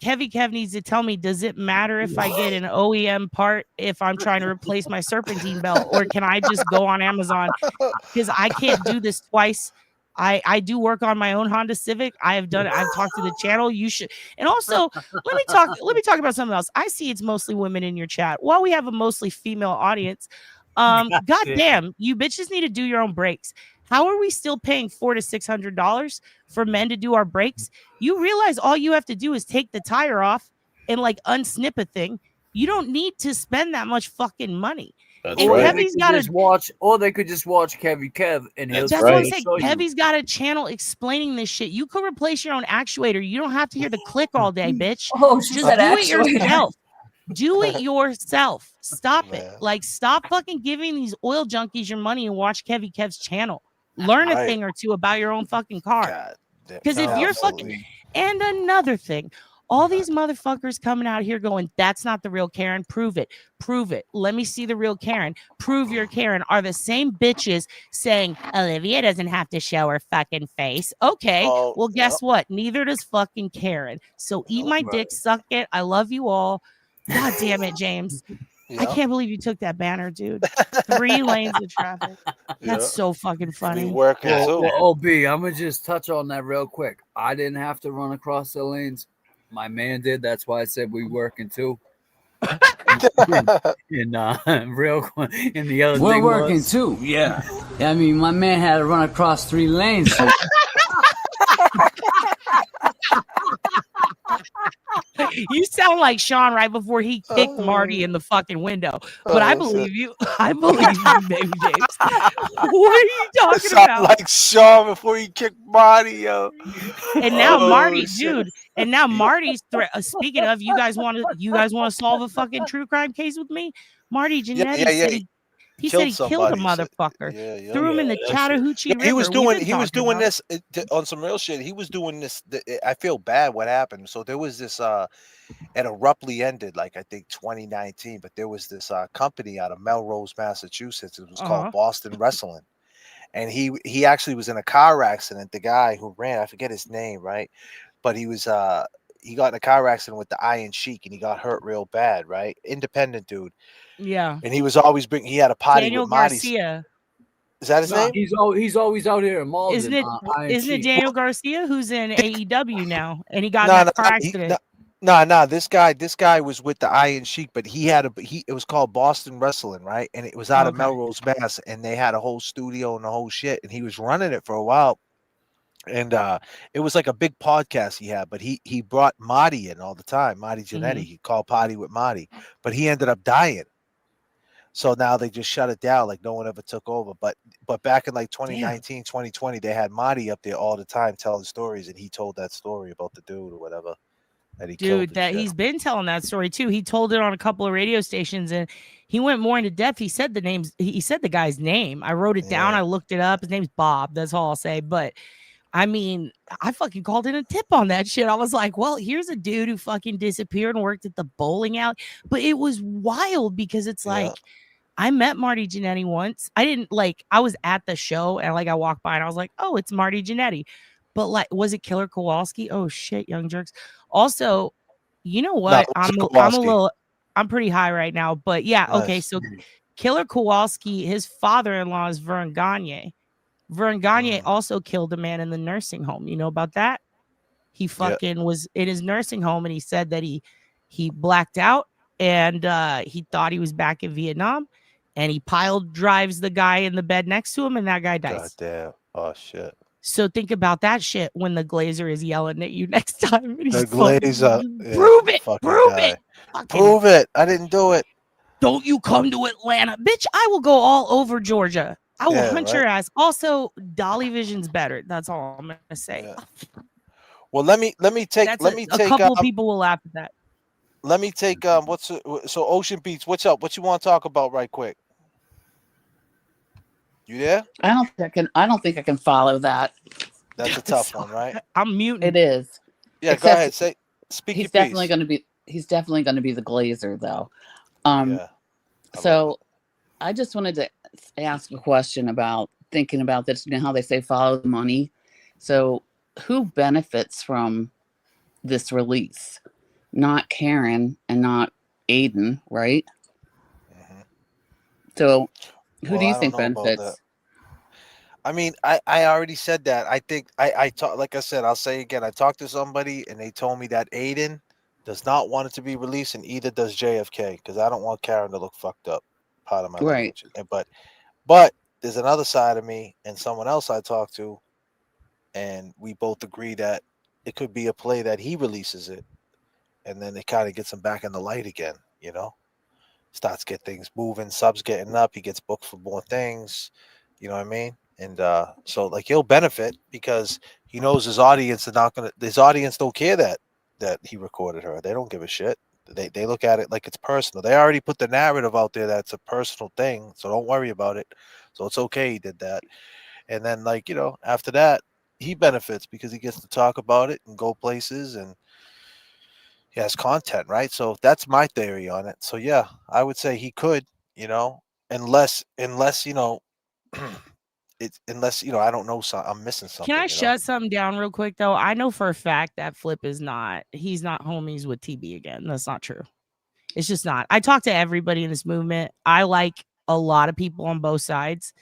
Kevy Kev needs to tell me, does it matter if I get an OEM part if I'm trying to replace my serpentine belt, or can I just go on Amazon? Because I can't do this twice. I do work on my own Honda Civic. I've talked to the channel. You should. And also, let me talk about something else. I see it's mostly women in your chat. While we have a mostly female audience, goddamn, you bitches need to do your own brakes. How are we still paying $400 to $600 for men to do our brakes? You realize all you have to do is take the tire off and like unsnip a thing. You don't need to spend that much fucking money. That's right. Kevy's got to watch, or they could just watch Kevy Kev, and that's what I'm saying. Kevy's got a channel explaining this shit. You could replace your own actuator. You don't have to hear the click all day, bitch. Just do it yourself. Do it yourself. Stop it. Like, stop fucking giving these oil junkies your money and watch Kevy Kev's channel. Learn a thing or two about your own fucking car. Because if you're fucking. And another thing. All these motherfuckers coming out here going, that's not the real Karen. Prove it. Prove it. Let me see the real Karen. Prove your Karen. Are the same bitches saying Olivia doesn't have to show her fucking face. Okay. Well, guess what? Neither does fucking Karen. So eat my dick, suck it. I love you all. God damn it, James. I can't believe you took that banner, dude. 3 lanes of traffic. That's so fucking funny. Working too. OB, I'm going to just touch on that real quick. I didn't have to run across the lanes. My man did. That's why I said we working too. And the other we're thing working too. Yeah. I mean, my man had to run across 3 lanes. You sound like Sean right before he kicked Marty in the fucking window. But I believe you. I believe you, baby James. What are you talking Sound about? like Shaw before he kicked Marty, yo. And now Marty, Shit. dude. And now Marty's threat. Speaking of, you guys want to solve a fucking true crime case with me? Marty Jannetty said he said he killed a motherfucker, threw him in the Chattahoochee River. He was doing this on some real shit. He was doing this. I feel bad what happened. So there was this it abruptly ended, like I think 2019, but there was this company out of Melrose, Massachusetts. It was called Boston Wrestling. And he actually was in a car accident. The guy who ran, I forget his name, right? But he was he got in a car accident with the Iron Sheik and he got hurt real bad, right? Independent dude. Yeah. And he was always he had a potty Daniel with Marty's. Garcia. Is that his name? He's always out here in Malden. Isn't it Daniel Garcia who's in AEW now? And he got in that car accident. No. This guy was with the Iron Sheik, but it was called Boston Wrestling, right? And it was out of Melrose, Mass. And they had a whole studio and the whole shit. And he was running it for a while. And it was like a big podcast he had, but he brought Marty in all the time. Marty Jannetty. He called Potty with Marty, but he ended up dying. So now they just shut it down, like no one ever took over. But back in like 2019, 2020, they had Marty up there all the time telling stories, and he told that story about the dude or whatever that he killed. Dude, he's been telling that story too. He told it on a couple of radio stations, and he went more into depth. He said he said the guy's name. I wrote it down. I looked it up. His name's Bob. That's all I'll say. But I mean, I fucking called in a tip on that shit. I was like, well, here's a dude who fucking disappeared and worked at the bowling alley. But it was wild because it's like, I met Marty Jannetty once. I was at the show and I walked by and I was like, oh, it's Marty Jannetty. But like, was it Killer Kowalski? Oh shit, young jerks. Also, you know what? I'm pretty high right now, but yeah. Nice. Okay. So Killer Kowalski, his father-in-law is Vern Gagne. Vern Gagne also killed a man in the nursing home. You know about that? He fucking was in his nursing home and he said that he blacked out and he thought he was back in Vietnam and he drives the guy in the bed next to him and that guy dies. God damn. Oh shit. So think about that shit when the Glazer is yelling at you next time. The Glazer. Prove it. Prove it. Prove it. I didn't do it. Don't you come to Atlanta. Bitch, I will go all over Georgia. I will hunt your ass. Also, Dolly Vision's better. That's all I'm gonna say. Yeah. Well, let me take a couple of people will laugh at that. Let me take so Ocean Beats. What's up? What you want to talk about right quick? You there? I don't think I can follow that. That's a tough one, right? I'm muting. It is. Yeah, go ahead. Speak. He's definitely going to be. He's definitely going to be the Glazer, though. So I just wanted to ask a question about thinking about this. You know how they say follow the money. So who benefits from this release? Not Karen and not Aiden, right? Mm-hmm. So who do you think benefits? I mean, I already said that. I think I talk, like I said, I'll say again, I talked to somebody and they told me that Aiden does not want it to be released and either does JFK because I don't want Karen to look fucked up. Part of my language. But there's another side of me and someone else I talked to, and we both agree that it could be a play that he releases it, and then it kind of gets him back in the light again. You know, starts get things moving, subs getting up, he gets booked for more things. You know what I mean? And so like he'll benefit because he knows his audience are not gonna. His audience don't care that he recorded her. They don't give a shit. They look at it like it's personal. They already put the narrative out there that's a personal thing, so don't worry about it. So it's okay he did that. And then like, you know, after that, he benefits because he gets to talk about it and go places and he has content, right? So that's my theory on it. So yeah, I would say he could, you know, unless you know, unless you know, I don't know, I'm missing something. Can I shut something down real quick though? I know for a fact that Flip he's not homies with TB again. That's not true. It's just not. I talk to everybody in this movement. I like a lot of people on both sides.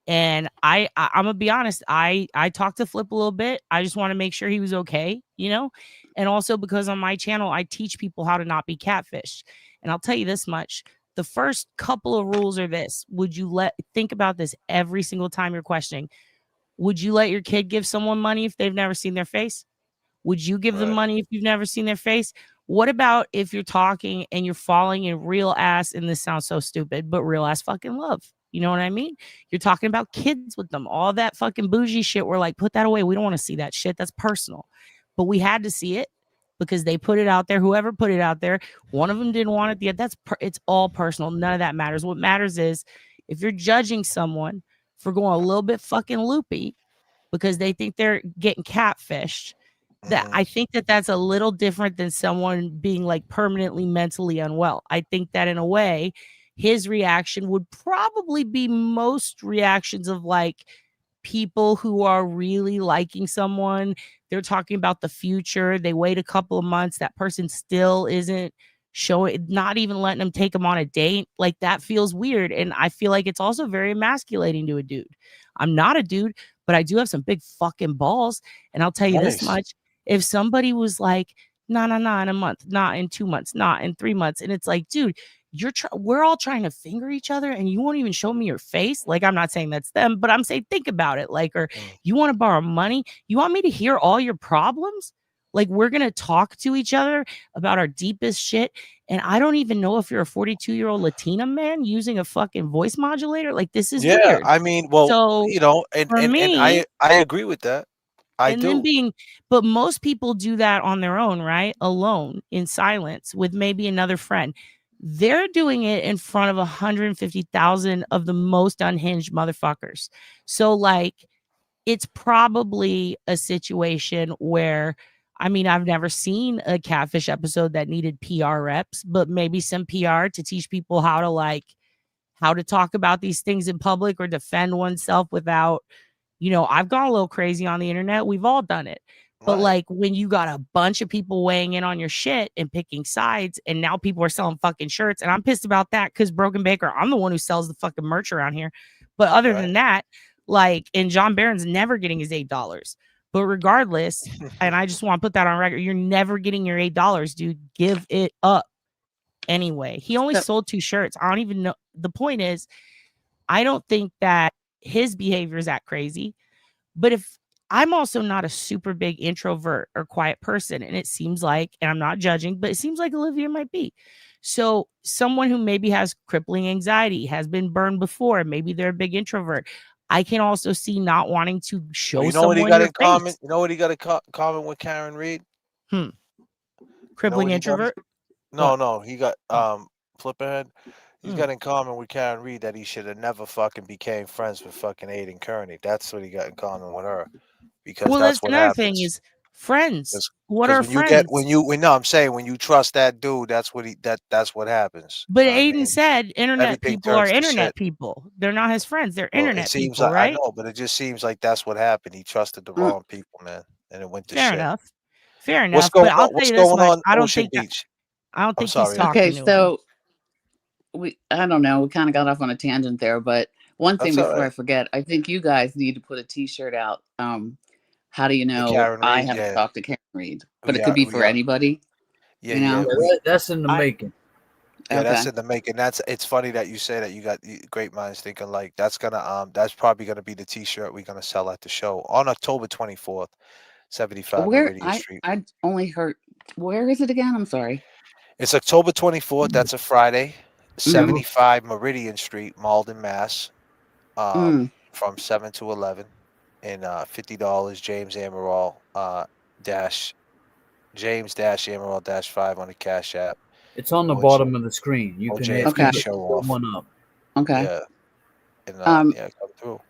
And I'm gonna be honest, I talked to Flip a little bit. I just want to make sure he was okay, you know? And also because on my channel, I teach people how to not be catfished. And I'll tell you this much. The first couple of rules are this. Think about this every single time you're questioning. Would you let your kid give someone money if they've never seen their face? Would you give them money if you've never seen their face? What about if you're talking and you're falling in real ass, and this sounds so stupid, but real ass fucking love? You know what I mean? You're talking about kids with them, all that fucking bougie shit. We're like, put that away. We don't want to see that shit. That's personal. But we had to see it because they put it out there. Whoever put it out there, one of them didn't want it. Yeah, it's all personal. None of that matters. What matters is if you're judging someone for going a little bit fucking loopy because they think they're getting catfished, that I think that that's a little different than someone being like permanently mentally unwell. I think that in a way, his reaction would probably be most reactions of like people who are really liking someone. They're talking about the future. They wait a couple of months. That person still isn't showing, not even letting them take them on a date. Like that feels weird. And I feel like it's also very emasculating to a dude. I'm not a dude, but I do have some big fucking balls. And I'll tell you this much. If somebody was like, no, in a month, not in 2 months, not in 3 months. And it's like, dude, we're all trying to finger each other and you won't even show me your face. Like, I'm not saying that's them, but I'm saying, think about it. Like, or you want to borrow money? You want me to hear all your problems? Like, we're going to talk to each other about our deepest shit. And I don't even know if you're a 42-year-old Latina man using a fucking voice modulator. Like, this is weird. I mean, well, So you know, and for and, and me, I agree with that. I and then do. but most people do that on their own, right? Alone in silence with maybe another friend. They're doing it in front of 150,000 of the most unhinged motherfuckers. So like, it's probably a situation where, I mean, I've never seen a catfish episode that needed PR reps, but maybe some PR to teach people how to talk about these things in public or defend oneself without, I've gone a little crazy on the internet. We've all done it. But Right. like when you got a bunch of people weighing in on your shit and picking sides, and now people are selling fucking shirts, and I'm pissed about that because Broken Baker, I'm the one who sells the fucking merch around here. But other than that, like, and John Barron's never getting his $8. But regardless, and I just want to put that on record, you're never getting your $8, dude. Give it up. Anyway, he only sold 2 shirts. I don't even know. The point is, I don't think that his behavior is that crazy. But if I'm also not a super big introvert or quiet person, and it seems like, and I'm not judging, but it seems like Olivia might be. So someone who maybe has crippling anxiety, has been burned before, maybe they're a big introvert. I can also see not wanting to show You know what he someone got your in common? face. You know what he got in common with Karen Reed? Crippling introvert? No, he got Flipperhead. He's got in common with Karen Reed that he should have never fucking became friends with fucking Aiden Kearney. That's what he got in common with her, because Well, that's that's what another thing happens. is friends. What Because are friends? no, I'm saying when you trust that dude, that's what happens. But You know what I Aiden mean? said internet Everything people are turns to shit. internet people. They're not his friends. They're Well, it internet seems people, like I right? know, but it just seems like that's what happened. He trusted the wrong people, man, and it went to Fair shit. enough. Fair What's enough. going But I'll on? tell What's you this going much. on, I don't Ocean think Beach? I'm he's sorry. talking Okay, to him. so I don't know. We kind of got off on a tangent there, but one thing That's all before I right. forget, I think you guys need to put a T-shirt out. How do you The know Karen I Reed, haven't yeah. talked to Karen Reed? But it Yeah, could be we for are. anybody. Yeah, You know? That's in the making. Yeah, that's Okay. in the making. It's funny that you say that you got great minds thinking like that's probably gonna be the T-shirt we're gonna sell at the show on October 24th, 75 Where Meridian Street. I only heard. Where is it again? I'm sorry. It's October 24th. That's a Friday. 75 Meridian Street, Malden, Mass. From 7 to 11, and $50. James Amaral James Amaral 5 on the Cash App. It's on the bottom of the screen. You can hit JFK it, show put off. one up. Okay. Yeah, and yeah, come through.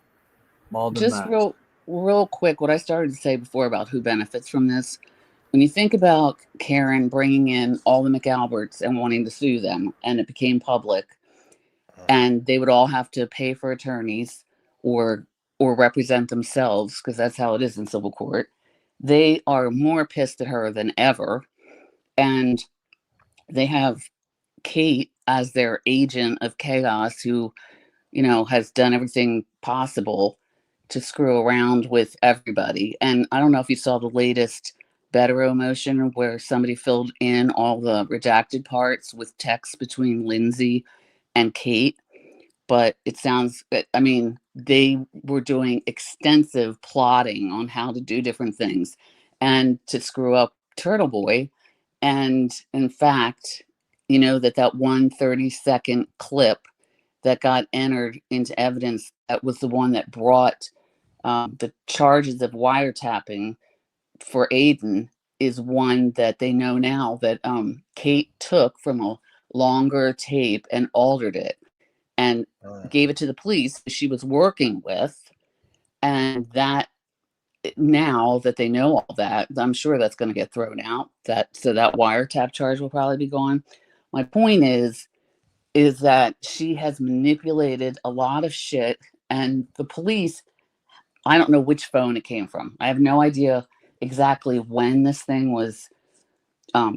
Malden, Just Mass. real quick, what I started to say before about who benefits from this. When you think about Karen bringing in all the McAlberts and wanting to sue them, and it became public, and they would all have to pay for attorneys or represent themselves, because that's how it is in civil court. They are more pissed at her than ever, and they have Kate as their agent of chaos, who has done everything possible to screw around with everybody. And I don't know if you saw the latest Bettero motion where somebody filled in all the redacted parts with text between Lindsay and Kate. But it sounds, I mean, they were doing extensive plotting on how to do different things and to screw up Turtle Boy. And in fact, you know, that 1 30-second clip that got entered into evidence, that was the one that brought the charges of wiretapping for Aiden, is one that they know now that Kate took from a longer tape and altered it and gave it to the police she was working with. And that, now that they know all that, I'm sure that's going to get thrown out. So that wiretap charge will probably be gone. My point is that she has manipulated a lot of shit, and the police, I don't know which phone it came from. I have no idea exactly when this thing was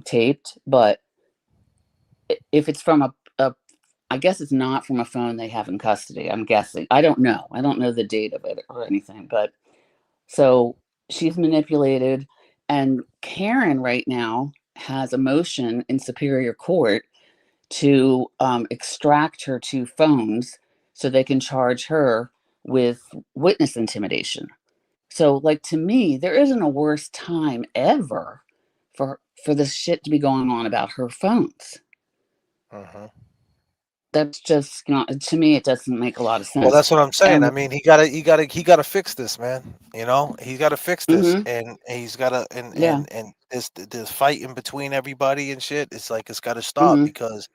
taped, but if it's from a I guess it's not from a phone they have in custody, I'm guessing. I don't know the date of it or anything, but so she's manipulated, and Karen right now has a motion in Superior Court to extract her 2 phones so they can charge her with witness intimidation. So, like, to me, there isn't a worse time ever for this shit to be going on about her phones. That's just, you know, to me, it doesn't make a lot of sense. Well, that's what I'm saying. And, I mean, he gotta fix this, man. You know, he's got to fix this, Mhm. and he's got to, Yeah. and this fight in between everybody and shit. It's like it's got to stop, Mhm. because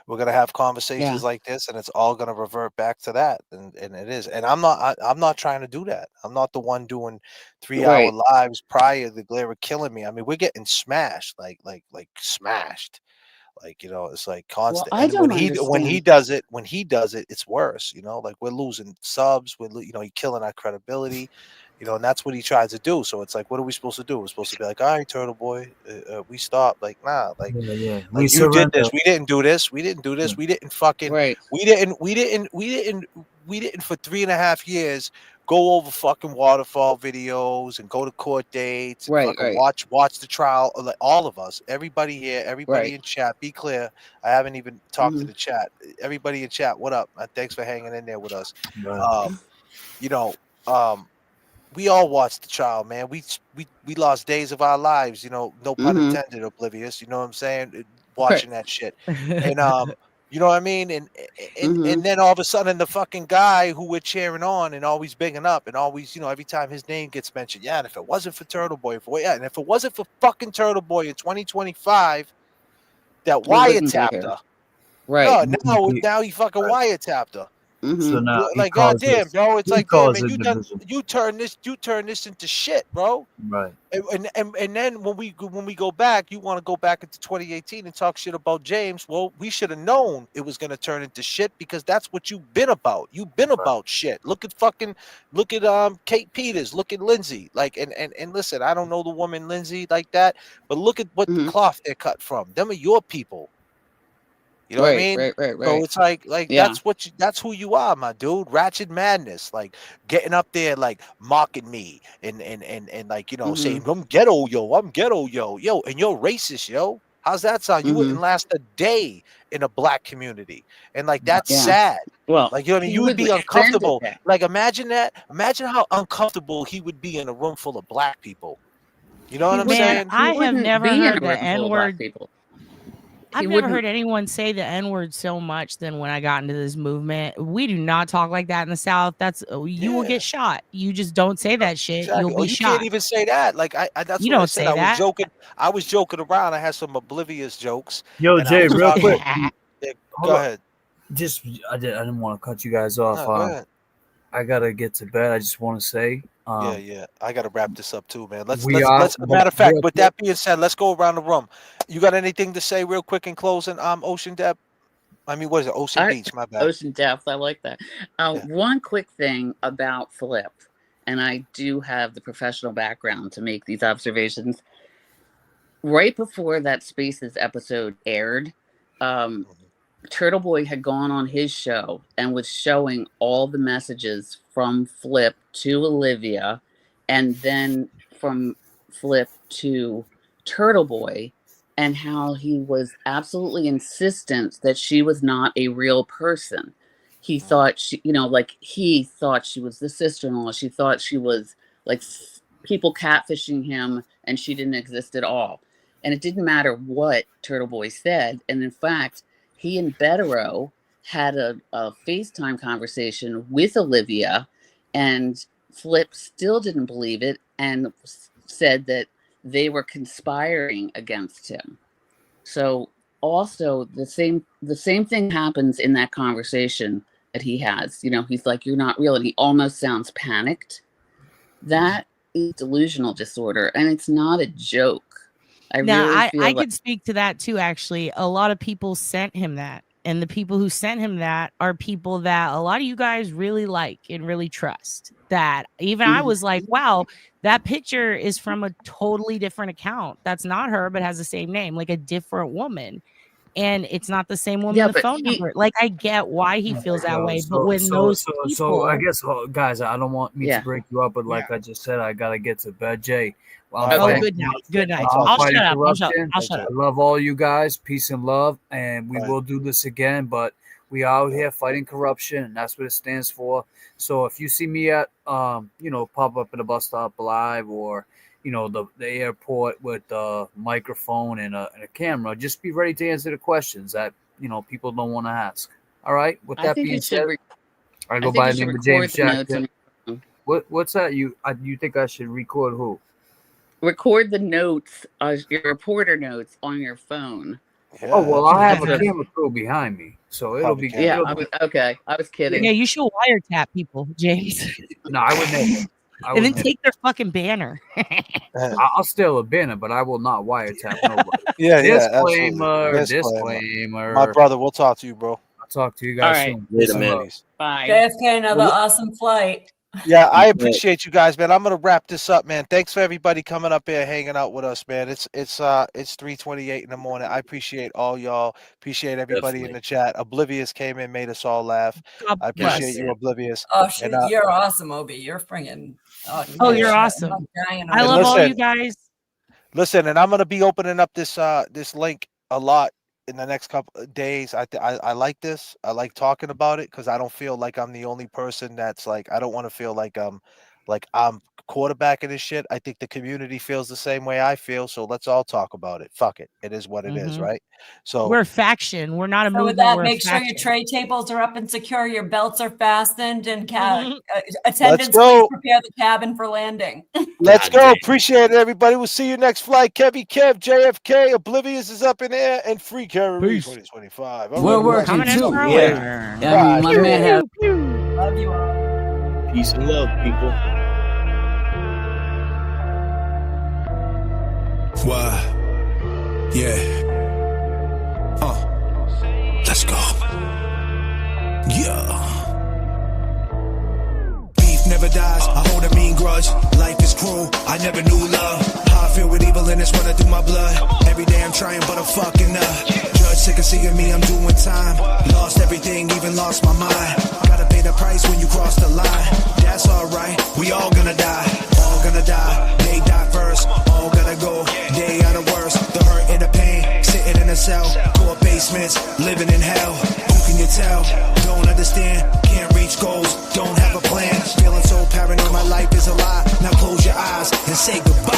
we're gonna have conversations Yeah. like this, and it's all gonna revert back to that, and it is. And I'm not trying to do that. I'm not the one doing 3-hour Right. lives prior. They were killing me. I mean, we're getting smashed, like smashed. Like, you know, it's like Well, constant. I And don't when he understand. does it, it's worse. You know, like we're losing subs. You know, he's killing our credibility. You know, and that's what he tries to do. So it's like, what are we supposed to do? We're supposed to be like, all right, Turtle Boy, we stopped. Like, nah, like Yeah. We you did surrender. this. We didn't do this. We didn't do this. We didn't fucking. Right. We didn't for 3.5 years go over fucking waterfall videos and go to court dates and Right. fucking Right. watch the trial. Like all of us, everybody here, everybody Right. in chat. Be clear. I haven't even talked to Mhm. the chat. Everybody in chat, what up? Thanks for hanging in there with us. Right. You know, we all watched the trial, man. We lost days of our lives, you know, no pun Mhm. intended, oblivious. You know what I'm saying? Right. Watching that shit, and you know what I mean? And Mhm. then all of a sudden, the fucking guy who we're cheering on and always bigging up, and always, you know, every time his name gets mentioned, yeah. And if it wasn't for Turtle Boy, and if it wasn't for fucking Turtle Boy in 2025, that We wouldn't be wiretapped here. her. Right. No, We- now he fucking right. wiretapped her. So Mhm. now he Like, calls goddamn, us. bro. It's He like, damn, calls man, the division. you turn this into shit, bro. Right. And then when we go back, you want to go back into 2018 and talk shit about James. Well, we should have known it was going to turn into shit, because that's what you've been about. You've been Right. about shit. Look at Kate Peters. Look at Lindsay. Like, and listen, I don't know the woman Lindsay like that, but look at what the Mhm. cloth they're cut from. Them are your people. You know what I Right. mean? Right. Right. So Right. it's like Yeah. that's who you are, my dude. Ratchet madness, like getting up there, like mocking me and like, you know, saying Mhm. I'm ghetto, yo, and you're racist, yo. How's that sound? You wouldn't Mhm. last a day in a black community, and like that's Yeah. sad. Well, Like, you know what I mean? he You would wouldn't be spend a uncomfortable. day. Like, imagine that. Imagine how uncomfortable he would be in a room full of black people. You know He what I'm wouldn't. Man, saying? He I have wouldn't never be in heard a the room full N of black word. people. He I've never heard wouldn't. anyone say the N word so much than when I got into this movement. We do not talk like that in the South. That's you will Yeah. get shot. You just don't say that shit. You'll Exactly. Oh, be you can't shot. even say that. Like that's You what I don't said. say that. I was joking around. I had some oblivious jokes, Yo, and I Jay, was real talking. quick. Yeah, Hold go up. ahead. Just I didn't want to cut you guys off. No, go ahead. I gotta get to bed. I just want to say, Yeah. I got to wrap this up too, man. we are. Let's. But Matter of fact, real with quick, that being said, let's go around the room. You got anything to say real quick in closing? Ocean Depth. I mean, what is it? Ocean Beach. My bad. Ocean depth. I like that. Yeah. One quick thing about Flip, and I do have the professional background to make these observations. Right before that Spaces episode aired, Turtle Boy had gone on his show and was showing all the messages from Flip to Olivia, and then from Flip to Turtle Boy, and how he was absolutely insistent that she was not a real person. He thought she, you know, like he thought she was the sister-in-law. She thought she was like people catfishing him, and she didn't exist at all. And it didn't matter what Turtle Boy said. And in fact, he and Betero had a FaceTime conversation with Olivia, and Flip still didn't believe it and said that they were conspiring against him. So also the same thing happens in that conversation that he has. You know, he's like, "You're not real," and he almost sounds panicked. That is delusional disorder, and it's not a joke. I could speak to that too. Actually, a lot of people sent him that, and the people who sent him that are people that a lot of you guys really like and really trust. That even I was like, wow, that picture is from a totally different account. That's not her, but has the same name, like a different woman. And it's not the same woman, the phone number. Like, I get why he feels that way. But when those people... So I guess, guys, I don't want me to break you up, but like I just said, I got to get to bed, Jay. Good night. Good night. I'll shut up. I'll shut up. I love all you guys. Peace and love. And we will do this again, but we out here fighting corruption, and that's what it stands for. So if you see me at, pop up at a bus stop live, or, the airport with a microphone and a camera, just be ready to answer the questions that, people don't want to ask. All right. With that being said, I go by the name of James Jackson. What's that? You think I should record who? Record the notes, your reporter notes on your phone. Yeah. Oh, well, I'll have a camera crew behind me, so it'll be good. Yeah, okay. I was kidding. Yeah, you should wiretap people, James. No, I would never. And then take their fucking banner. I'll steal a banner, but I will not wiretap nobody. Disclaimer. My brother, we'll talk to you, bro. I'll talk to you guys soon. Wait a minute. Bye. JFK, another awesome flight. Yeah, I appreciate you guys, man. I'm gonna wrap this up, man. Thanks for everybody coming up here, hanging out with us, man. It's 3:28 in the morning. I appreciate all y'all. Appreciate everybody in the chat. Oblivious came in, made us all laugh. I appreciate you, Oblivious. Oh, shoot, you're awesome, Obi. You're friggin'. You're awesome. I love all you guys. Listen, and I'm gonna be opening up this link a lot in the next couple of days. I like this. I like talking about it because I don't feel like I'm the only person that's like, I don't want to feel like I'm quarterbacking this shit. I think the community feels the same way I feel. So let's all talk about it. Fuck it. It is what it is, right? So we're a faction. We're not a movement. With that, make sure your tray tables are up and secure. Your belts are fastened, and attendants, please prepare the cabin for landing. Let's go. Appreciate it, everybody. We'll see you next flight. Kev, JFK, Oblivious is up in there, and Free Carry 2025. We're working too. Yeah. I mean, my man love you all. Peace and love, people. Why? Yeah. Let's go. Yeah. Beef never dies. I hold a mean grudge. Life is cruel. I never knew love. How I feel with evil and it's running through my blood. Every day I'm trying, but I'm fucking up. Judge sick of seeing me, I'm doing time. Lost everything, even lost my mind. Gotta pay the price when you cross the line. That's alright. We all gonna die. All gonna die. They die first. All gonna go. Day out of worse. The hurt and the pain. Sitting in a cell. Court basements. Living in hell. Who can you tell? Don't understand. Can't reach goals. Don't have a plan. Feeling so paranoid. My life is a lie. Now close your eyes and say goodbye.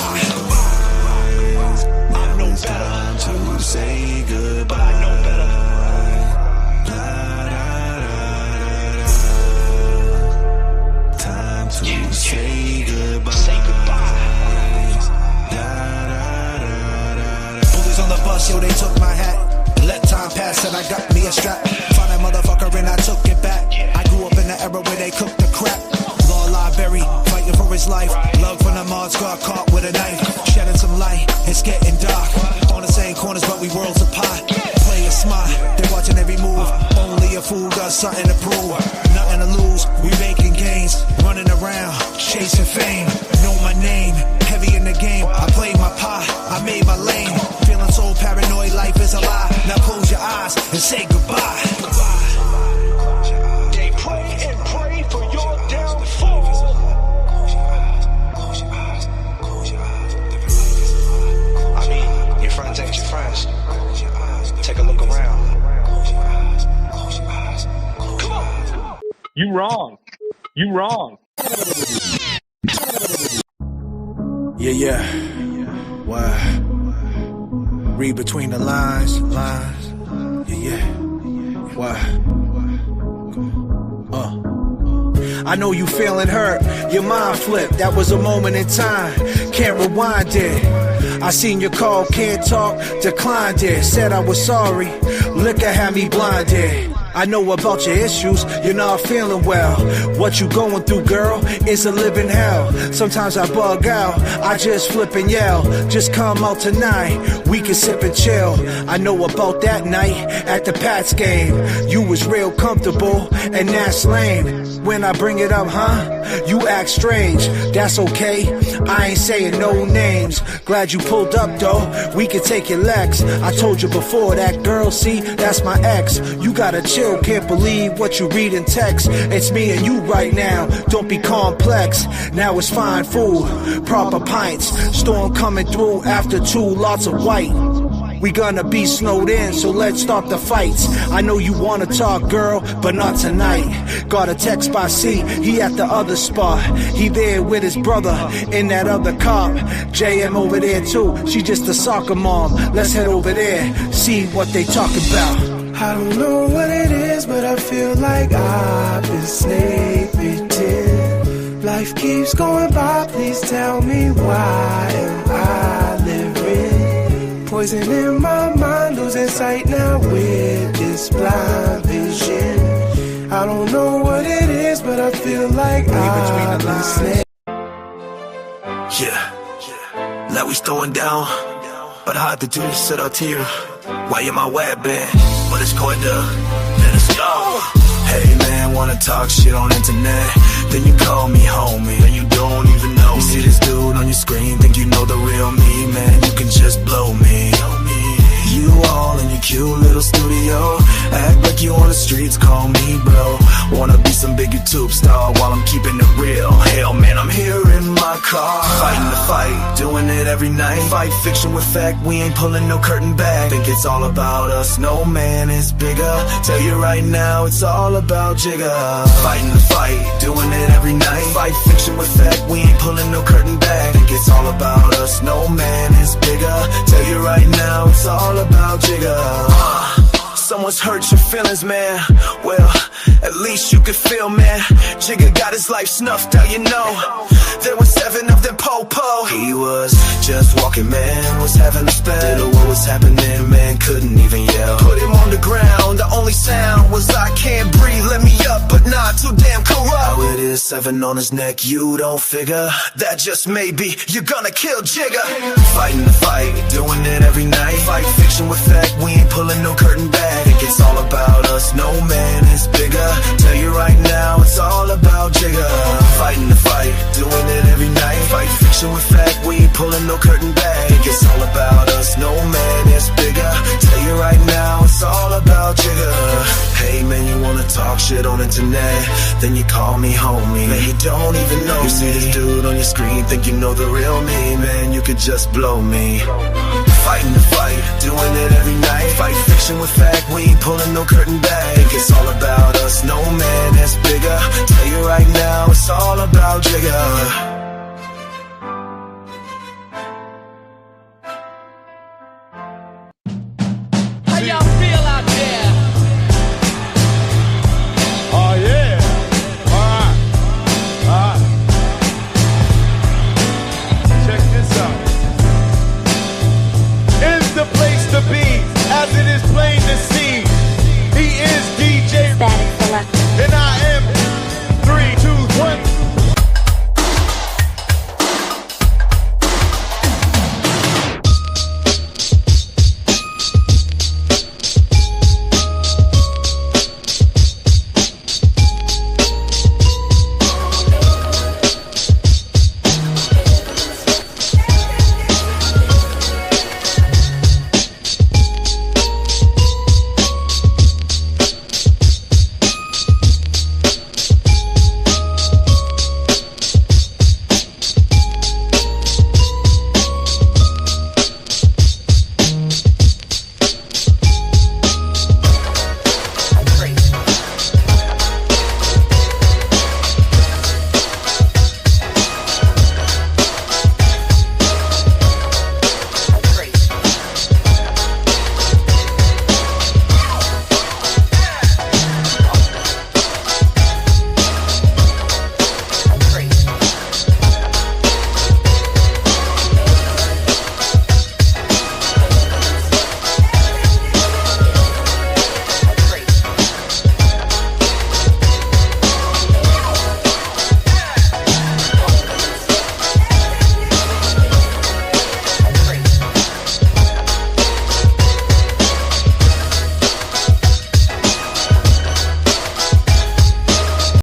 I know better to say goodbye. I know better. Time to say goodbye. Say goodbye. Bullies on the bus, yo, they took my hat. Let time pass and I got me a strap. Found that motherfucker and I took it back. I grew up in the era where they cooked the crap. Law library, fighting for his life. Love from the mods, got caught with a knife. Shedding some light, it's getting dark. On the same corners, but we worlds apart. Play it smart, they watching every move. Only a fool got something to prove. Nothing to lose, we making gains. Running around, chasing fame. Know my name, heavy in the game. I played my part, I made my lane. Feeling so paranoid, life is a lie. Now close your eyes and say goodbye. They pray and pray for your downfall. I mean, your friends ain't your friends. Take a look around. Come on. You wrong. You wrong. Yeah. Why? Read between the lines. Yeah. Why? I know you feeling hurt, your mind flipped. That was a moment in time, can't rewind it. I seen your call, can't talk, declined it. Said I was sorry, liquor had me blinded. I know about your issues, you're not feeling well. What you going through, girl, is a living hell. Sometimes I bug out, I just flip and yell. Just come out tonight, we can sip and chill. I know about that night at the Pats game. You was real comfortable, and that's lame. When I bring it up, you act strange. That's okay, I ain't saying no names. Glad you pulled up though, we can take your legs. I told you before, that girl, see, that's my ex. You gotta chill, can't believe what you read in text. It's me and you right now, don't be complex. Now it's fine food, proper pints. Storm coming through after 2 lots of white. We gonna be snowed in, so let's start the fights. I know you wanna talk, girl, but not tonight. Got a text by C, he at the other spot. He there with his brother in that other cop. JM over there too, she just a soccer mom. Let's head over there, see what they talk about. I don't know what it is, but I feel like I've been sleeping. Life keeps going by, please tell me why am I living? Poison in my mind, losing sight now with this blind vision. I don't know what it is, but I feel like I've been snake. Yeah, now we throwing down, but I had to do this shit out here. Why am I wet, man? But it's going to let us go. Hey man, wanna talk shit on internet? Then you call me homie, and you don't even know me. You see this dude on your screen, think you know the real me, man. You can just blow me. You all in your cute little studio, act like you on the streets, call me bro. Wanna be some big YouTube star while I'm keeping it real. Hell man, I'm here in my car, fighting the fight, doing it every night. Fight fiction with fact, we ain't pulling no curtain back. Think it's all about us, no man is bigger. Tell you right now, it's all about Jigga. Fighting the fight, doing it every night. Fight fiction with fact, we ain't pulling no curtain back. Think it's all about us, no man is bigger. Tell you right now, it's all about Jigga. Someone's hurt your feelings, man. Well, at least you could feel, man. Jigga got his life snuffed out, you know. There were 7 of them po-po. He was just walking, man, was having a spell. Didn't know what was happening, man, couldn't even yell. Put him on the ground, the only sound was I can't breathe, let me up, but not too damn corrupt. How it is, 7 on his neck, you don't figure that just maybe you're gonna kill Jigga. Fighting the fight, doing it every night. Fight fiction with fact, we ain't pulling no curtain back. Think it's all about us, no man is bigger. Tell you right now, it's all about Jigga. Fighting the fight, doing it every night. Fight fiction with fact, we ain't pulling no curtain back. Think it's all about us, no man is bigger. Tell you right now, it's all about Jigga. Hey man, you wanna talk shit on internet? Then you call me homie, man, you don't even know me. You see this dude on your screen, think you know the real me, man, you could just blow me. Fighting the fight, doing it every night. Fight fiction with fact, we ain't pulling no curtain back. Think it's all about us, no man is bigger. Tell you right now, it's all about Jigga.